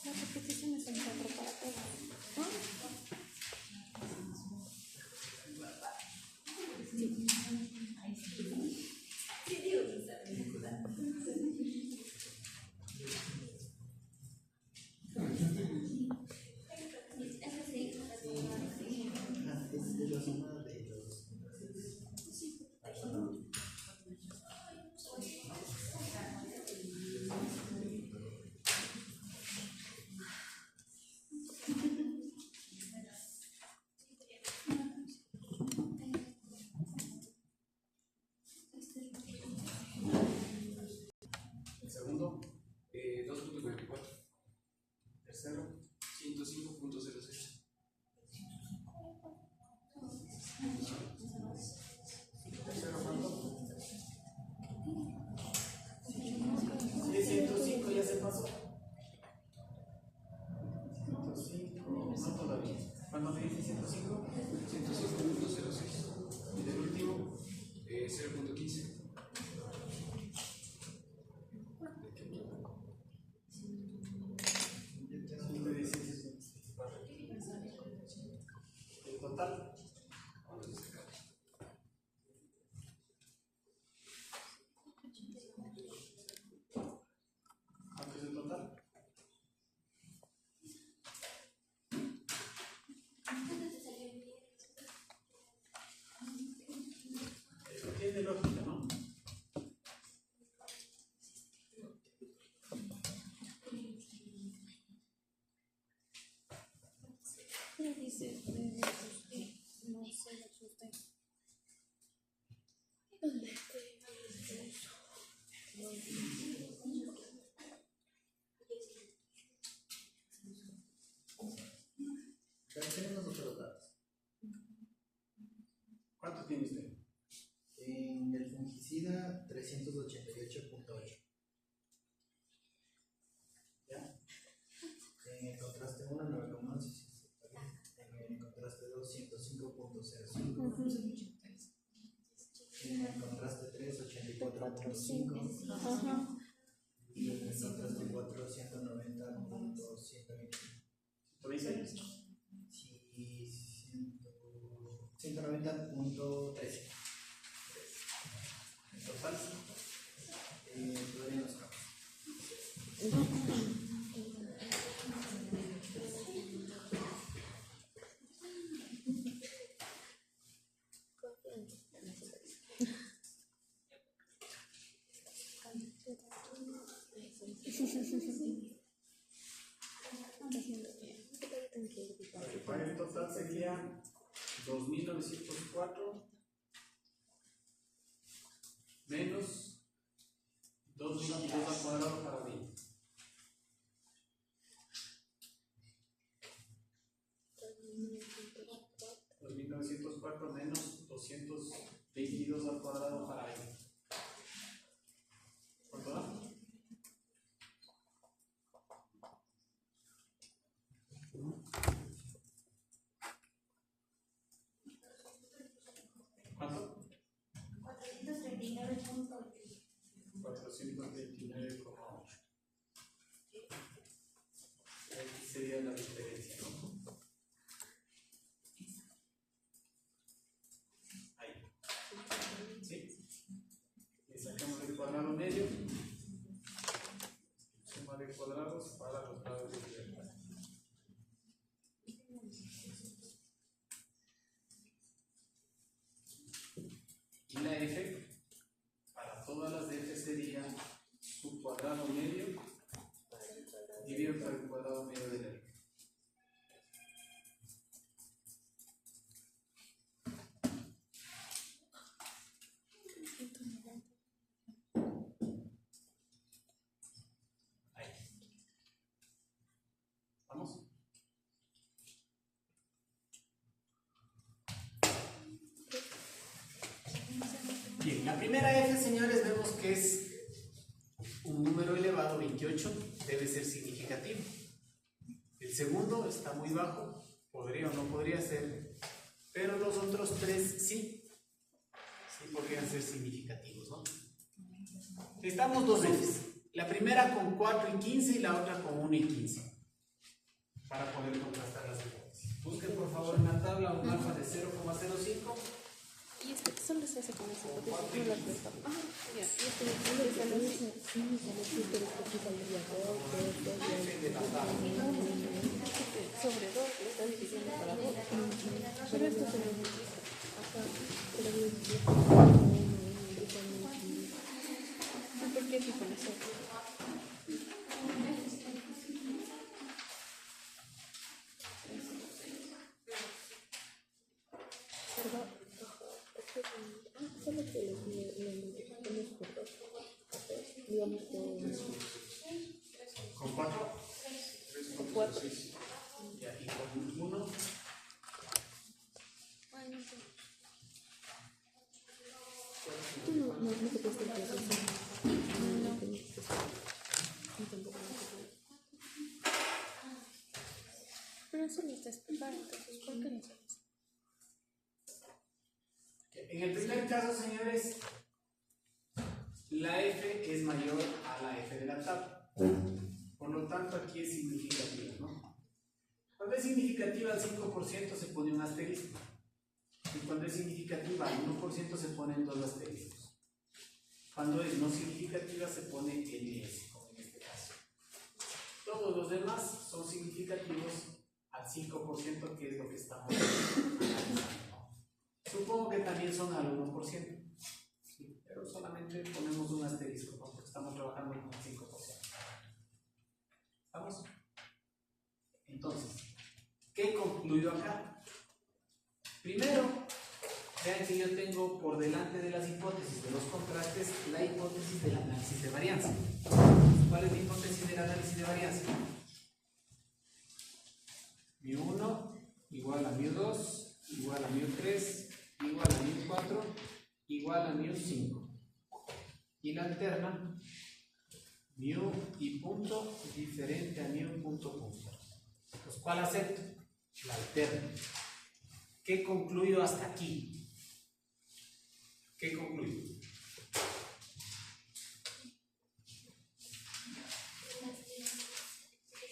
Las repeticiones son 4 para todos. El segundo, 2.44. tercero, 105.06. tercero, ¿cuánto? Sí, 105 ya se pasó. 105, no todavía. ¿Cuándo me dice 105? 105.06. Y del último, 0.15. el total. Vamos a sacar. ¿Cuánto es el total? Eso tiene lógica, ¿no? Pero dice, no se lo asusté. Ya tenemos otros datos. ¿Cuánto tiene usted? En el fungicida 388.8. ¿Ya? En el contraste 1, 9,11. En el contraste 2, 105.05. En el contraste 3, 84.5. Ajá. Y en el contraste 4, 190.120. ¿Lo dice? Sí, 190.13. ¿El total? Todavía no está. El total sería 2.904 menos 2.22 al cuadrado para 20. 2.904 menos 222 al cuadrado para 20. ¿Cuánto da? ¿Cuánto? 429,8. Aquí sería la diferencia, ¿no? Ahí. ¿Sí? Le sacamos el cuadrado medio. Suma de cuadrados para los lados de izquierda. Y la f, para todas las de f sería su cuadrado medio dividido por el cuadrado medio del r. Bien, la primera F, señores, vemos que es un número elevado, 28, debe ser significativo. El segundo está muy bajo, podría o no podría ser, pero los otros tres sí podrían ser significativos, ¿no? Necesitamos dos Fs, la primera con 4 y 15 y la otra con 1 y 15, para poder contrastar las hipótesis. Busquen por favor en la tabla un alfa de 0,05. Y es que solo se hace con esa hipótesis, no las resta. Ah, ya, y este solo se sale así. Sí, sale así, pero es que aquí saldría 2, sobre 2, le está dividiendo para 2. Pero esto se lo multiplica. Acá, pero ¿por qué aquí con eso? Solo que lo multiplicamos por 2. Digamos ¿Con 4? con 4. Ya, y con 1. Tú no te puedes tener eso. No tampoco. Pero eso no está explicado, entonces, ¿por qué no sabes? En el primer caso, señores, la F es mayor a la F de la tabla. Por lo tanto, aquí es significativa, ¿no? Cuando es significativa al 5% se pone un asterisco. Y cuando es significativa al 1% se ponen dos asteriscos. Cuando es no significativa se pone LS, como en este caso. Todos los demás son significativos al 5%, que es lo que estamos analizando. Supongo que también son al 1%, sí, pero solamente ponemos un asterisco, ¿no? Porque estamos trabajando con el 5%. ¿Estamos? Entonces, ¿qué concluyo acá? Primero, vean que yo tengo por delante de las hipótesis de los contrastes la hipótesis del análisis de varianza. ¿Cuál es la hipótesis del análisis de varianza? μ1 igual a μ2 igual a μ3 igual a μ4 igual a μ5. Y la alterna, μ y punto diferente a μ punto punto. Pues, ¿cuál acepto? La alterna. ¿Qué concluyo hasta aquí? ¿Qué concluyo?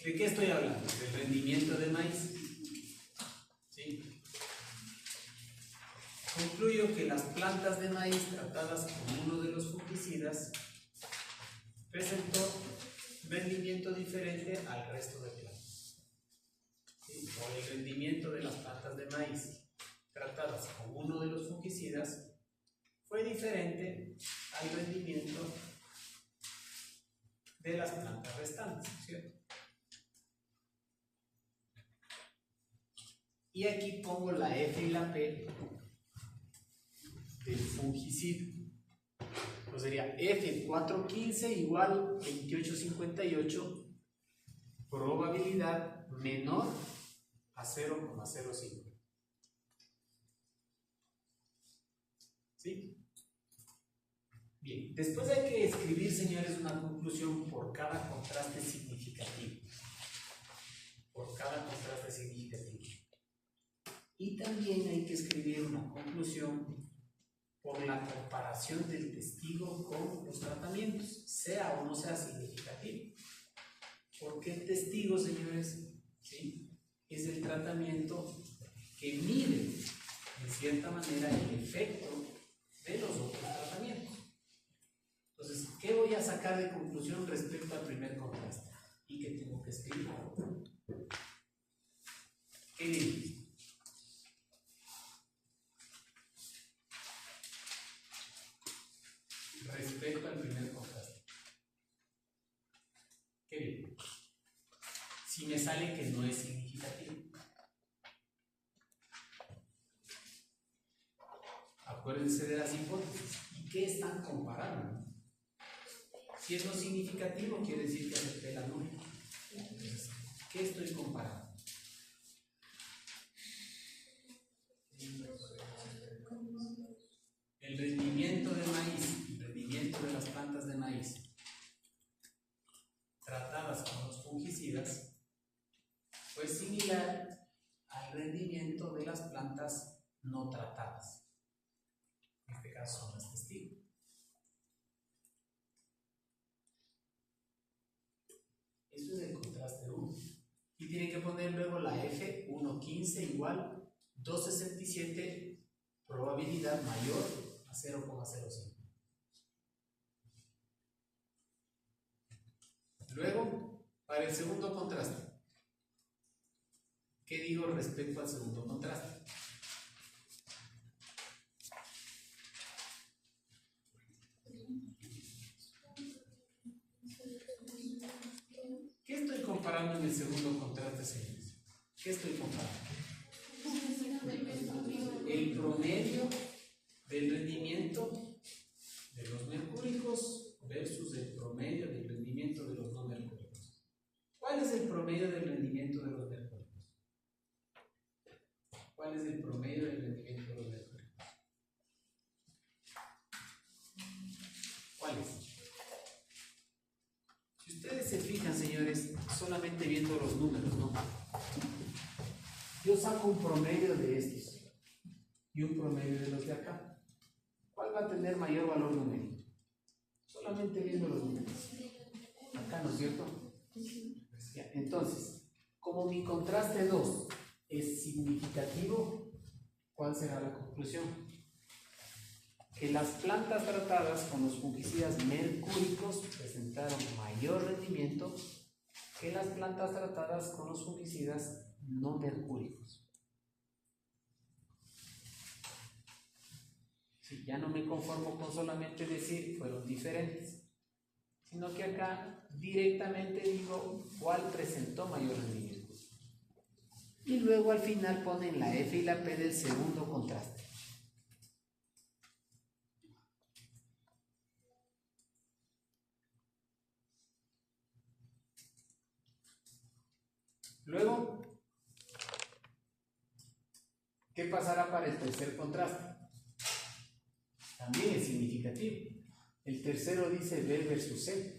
¿De qué estoy hablando? Del rendimiento de maíz. ¿Sí? Concluyo que las plantas de maíz tratadas con uno de los fungicidas presentó rendimiento diferente al resto de plantas. ¿Sí? O el rendimiento de las plantas de maíz tratadas con uno de los fungicidas fue diferente al rendimiento de las plantas restantes, ¿cierto? Y aquí pongo la F y la P del fungicida. Pues sería F415 igual 2858, probabilidad menor a 0,05. ¿Sí? Bien, después hay que escribir, señores, una conclusión por cada contraste significativo. Por cada contraste significativo. Y también hay que escribir una conclusión por la comparación del testigo con los tratamientos, sea o no sea significativo. Porque el testigo, señores, ¿sí?, es el tratamiento que mide, en cierta manera, el efecto de los otros tratamientos. Entonces, ¿qué voy a sacar de conclusión respecto al primer contraste? ¿Y qué tengo que escribir? ¿Qué digo? Respecto al primer contraste. ¿Qué digo? Si me sale que no es significativo. Acuérdense de las hipótesis. ¿Y qué están comparando? Si es no significativo, quiere decir que acepté la nula. Entonces, ¿qué estoy comparando? El rendimiento de maíz pues similar al rendimiento de las plantas no tratadas. En este caso son las testigos. Eso es el contraste 1. Y tienen que poner luego la F115 igual 267, probabilidad mayor a 0,05. Luego, para el segundo contraste, ¿qué digo respecto al segundo contraste? ¿Qué estoy comparando en el segundo contraste, señores? ¿Qué estoy comparando? El promedio del rendimiento de los mercúricos versus el promedio del rendimiento de los no mercúricos. ¿Cuál es el promedio del rendimiento de los mercúricos? ¿Cuál es el promedio del rendimiento de los mercúricos? ¿Cuál es? Si ustedes se fijan, señores, solamente viendo los números, ¿no? Yo saco un promedio de estos y un promedio de los de acá. ¿Cuál va a tener mayor valor numérico? Solamente viendo los números. Acá, ¿no es cierto? Pues ya. Entonces, como mi contraste 2 es significativo, ¿cuál será la conclusión? Que las plantas tratadas con los fungicidas mercúricos presentaron mayor rendimiento que las plantas tratadas con los fungicidas no mercúricos. Sí, ya no me conformo con solamente decir fueron diferentes, sino que acá directamente digo cuál presentó mayor rendimiento. Y luego al final ponen la F y la P del segundo contraste. Luego, ¿qué pasará para el tercer contraste? También es significativo. El tercero dice B versus C.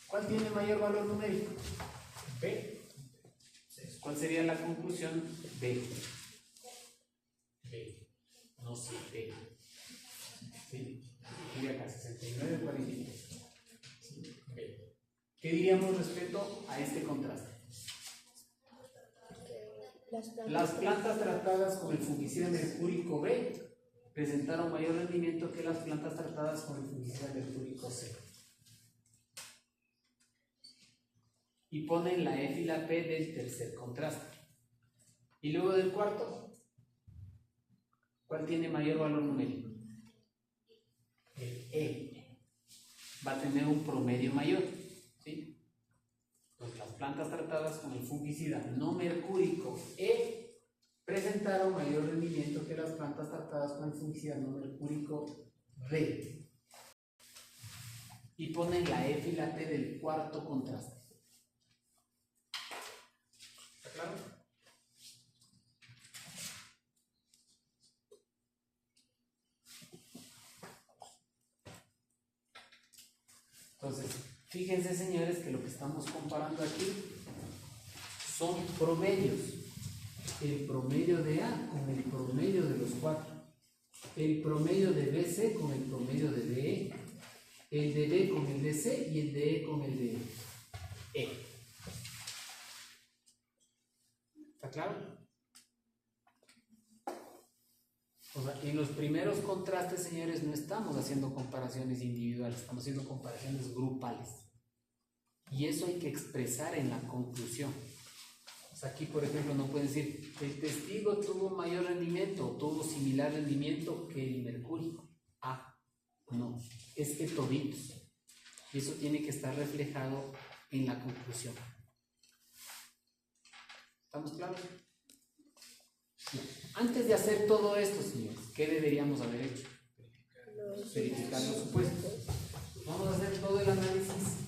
¿Cuál tiene mayor valor numérico? B. ¿Cuál sería la conclusión? B. B. No sé, B. ¿Sí? Diría acá 69, 43. B. ¿Qué diríamos respecto a este contraste? Las plantas tratadas con el fungicida mercúrico B presentaron mayor rendimiento que las plantas tratadas con el fungicida mercúrico C. Y ponen la F y la P del tercer contraste. Y luego del cuarto, ¿cuál tiene mayor valor numérico? El E. Va a tener un promedio mayor. ¿Sí? Pues las plantas tratadas con el fungicida no mercúrico E presentaron mayor rendimiento que las plantas tratadas con el fungicida no mercúrico B. Y ponen la F y la P del cuarto contraste. ¿Está claro? Entonces, fíjense, señores, que lo que estamos comparando aquí son promedios. El promedio de A con el promedio de los 4. El promedio de BC con el promedio de DE. El de B con el de C y el de E con el de E. ¿Está claro? O sea, en los primeros contrastes, señores, no estamos haciendo comparaciones individuales, estamos haciendo comparaciones grupales. Y eso hay que expresar en la conclusión. O sea, aquí, por ejemplo, no pueden decir, el testigo tuvo mayor rendimiento o tuvo similar rendimiento que el mercúrico. Ah, no, es que toditos. Y eso tiene que estar reflejado en la conclusión. ¿Estamos claros? Antes de hacer todo esto, señores, ¿qué deberíamos haber hecho? Verificar los supuestos. Vamos a hacer todo el análisis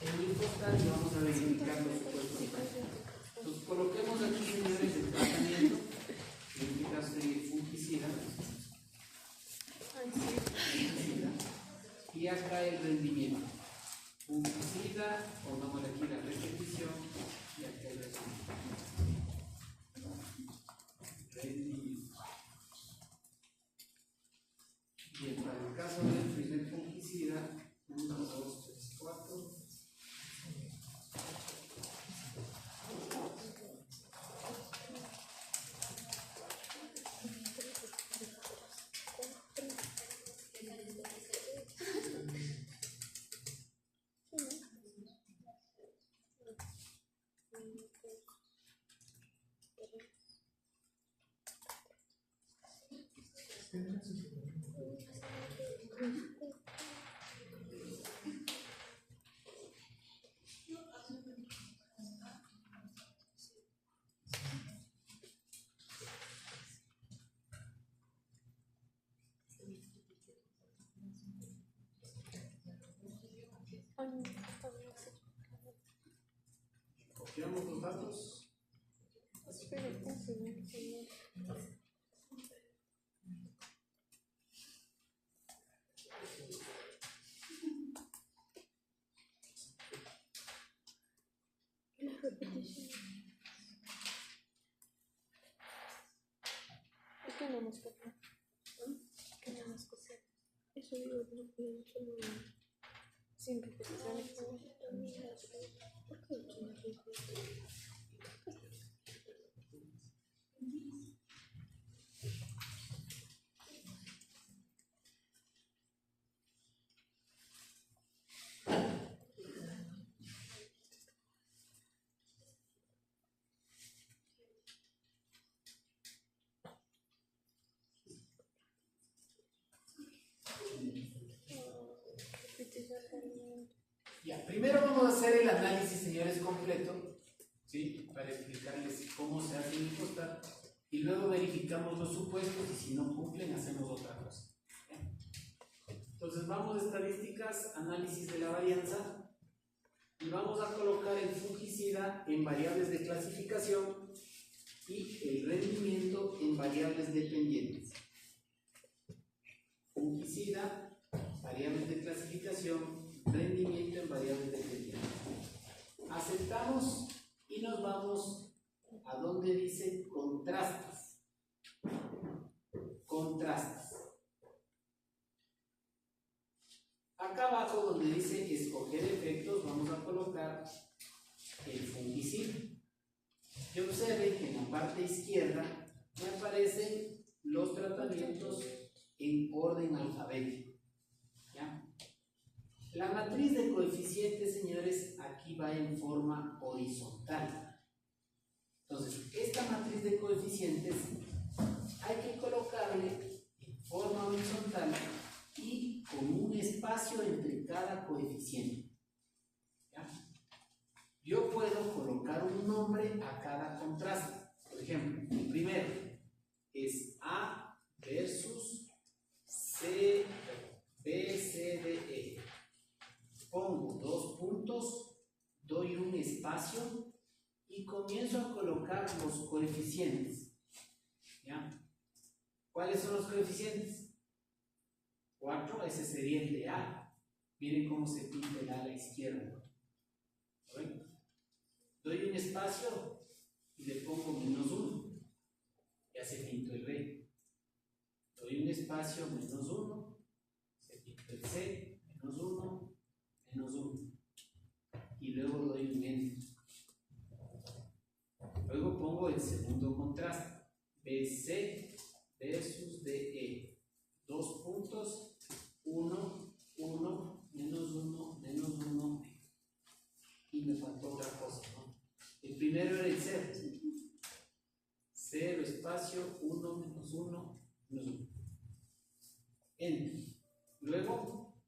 en InfoStat y vamos a verificar los supuestos. Entonces, coloquemos aquí, señores, el tratamiento, en este caso de fungicida, y acá el rendimiento. Fungicida, pongámosle aquí la repetición, y acá Copiamos los datos. La repetición. Es que no nos copian. Que no nos copian. Eso digo, no pueden solo sin repeticiones. ¿Por qué aquí no repiten? Ya, primero vamos a hacer el análisis, señores, completo, ¿sí? Para explicarles cómo se hace el impostar y luego verificamos los supuestos y si no cumplen hacemos otra cosa. ¿Ya? Entonces vamos a estadísticas, análisis de la varianza y vamos a colocar el fungicida en variables de clasificación y el rendimiento en variables dependientes. Fungicida, variables de clasificación, rendimiento en variables dependientes. Aceptamos y nos vamos a donde dice contrastes. Contrastes. Acá abajo donde dice escoger efectos vamos a colocar el fungicida. Y observen que en la parte izquierda me aparecen los tratamientos en orden alfabético. ¿Ya? La matriz de coeficientes, señores, aquí va en forma horizontal. Entonces, esta matriz de coeficientes hay que colocarle en forma horizontal y con un espacio entre cada coeficiente. ¿Ya? Yo puedo colocar un nombre a cada contraste. Por ejemplo, el primero es A versus C, B, C, D, E. Pongo dos puntos, doy un espacio y comienzo a colocar los coeficientes. ¿Ya? ¿Cuáles son los coeficientes? 4, ese sería el de A. Miren cómo se pinta el A a la izquierda. ¿Ven? Doy un espacio y le pongo -1. Ya se pintó el B. Doy un espacio -1, se pintó el C, -1. -1 y luego doy un enter. Luego pongo el segundo contraste, BC versus DE. 2 puntos, 1, 1, -1, -1 y me faltó otra cosa, ¿no? El primero era el 0. 0 espacio, 1, -1, -1. Enter. Luego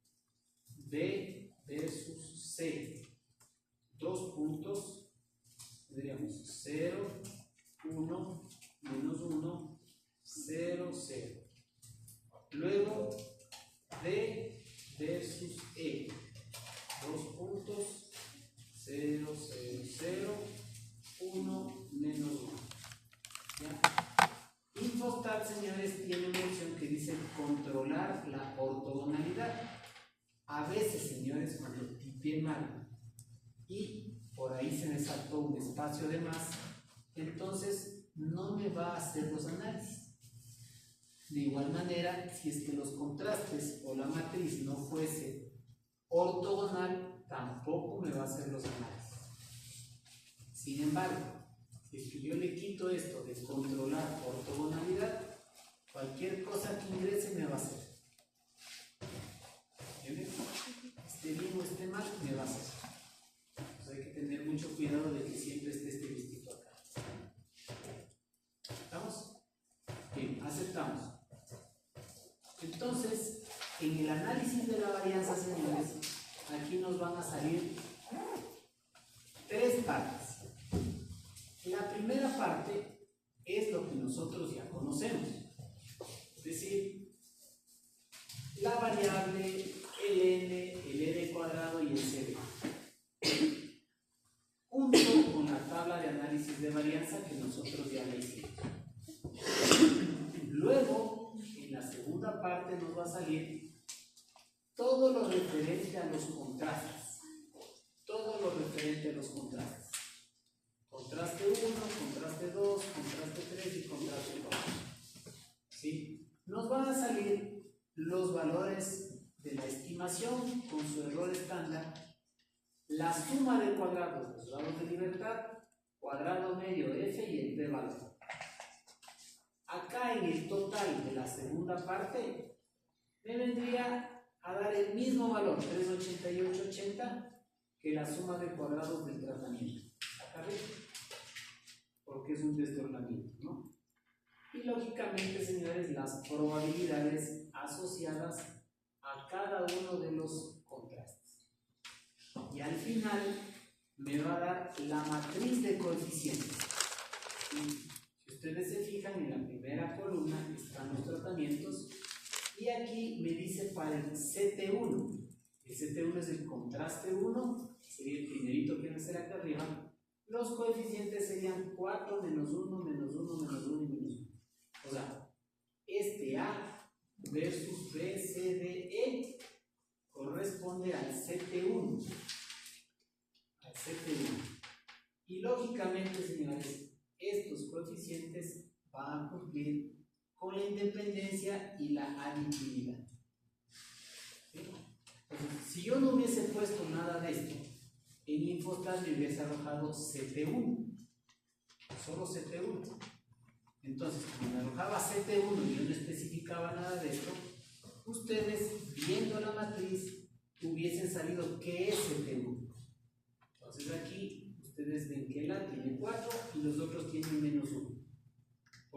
B versus C. 2 puntos, tendríamos 0, 1, -1, 0, 0. Luego D versus E. 2 puntos, 0, 0, 0, 1, -1. ¿Ya? Infostat, señores, tiene una opción que dice controlar la ortogonalidad. A veces, señores, cuando tipié mal y por ahí se me saltó un espacio de más, entonces no me va a hacer los análisis. De igual manera, si es que los contrastes o la matriz no fuese ortogonal, tampoco me va a hacer los análisis. Sin embargo, si es que yo le quito esto de controlar ortogonalidad, cualquier cosa que ingrese me va a hacer. Esté bien o esté mal, me va a hacer. Entonces hay que tener mucho cuidado de que siempre esté este listito acá. Aceptamos. Entonces, en el análisis de la varianza, señores, aquí nos van a salir tres partes. La primera parte es lo que nosotros ya conocemos, es decir, la variable, el n, el r cuadrado y el cd, junto con la tabla de análisis de varianza que nosotros ya la hicimos. Luego, en la segunda parte nos va a salir todo lo referente a los contrastes. Todo lo referente a los contrastes. Contraste 1, contraste 2, contraste 3 y contraste 4. ¿Sí? Nos van a salir los valores de la estimación con su error estándar, la suma de cuadrados, los grados de libertad, cuadrado medio f y el p-valor. Acá en el total de la segunda parte me vendría a dar el mismo valor, 388.80, que la suma de cuadrados del tratamiento. Acá arriba, porque es un desdoblamiento, ¿no? Y lógicamente, señores, las probabilidades asociadas a cada uno de los contrastes. Y al final me va a dar la matriz de coeficientes. ¿Sí? Si ustedes se fijan, en la primera columna están los tratamientos y aquí me dice para el CT1. El CT1 es el contraste 1, sería el primerito que va a ser acá arriba. Los coeficientes serían 4, menos 1, menos 1, menos 1 y menos 1. O sea, este A versus B, C, D, E corresponde al CT1. Al CT1. Y lógicamente, señores, estos coeficientes van a cumplir con la independencia y la aditividad. ¿Sí? Entonces, si yo no hubiese puesto nada de esto, en Infostat me hubiese arrojado CT1, solo CT1. Entonces, como me arrojaba CT1 y yo no especificaba nada de esto, ustedes, viendo la matriz, hubiesen sabido qué es CT1. Entonces aquí, ustedes ven que la tiene 4 y los otros tienen menos 1.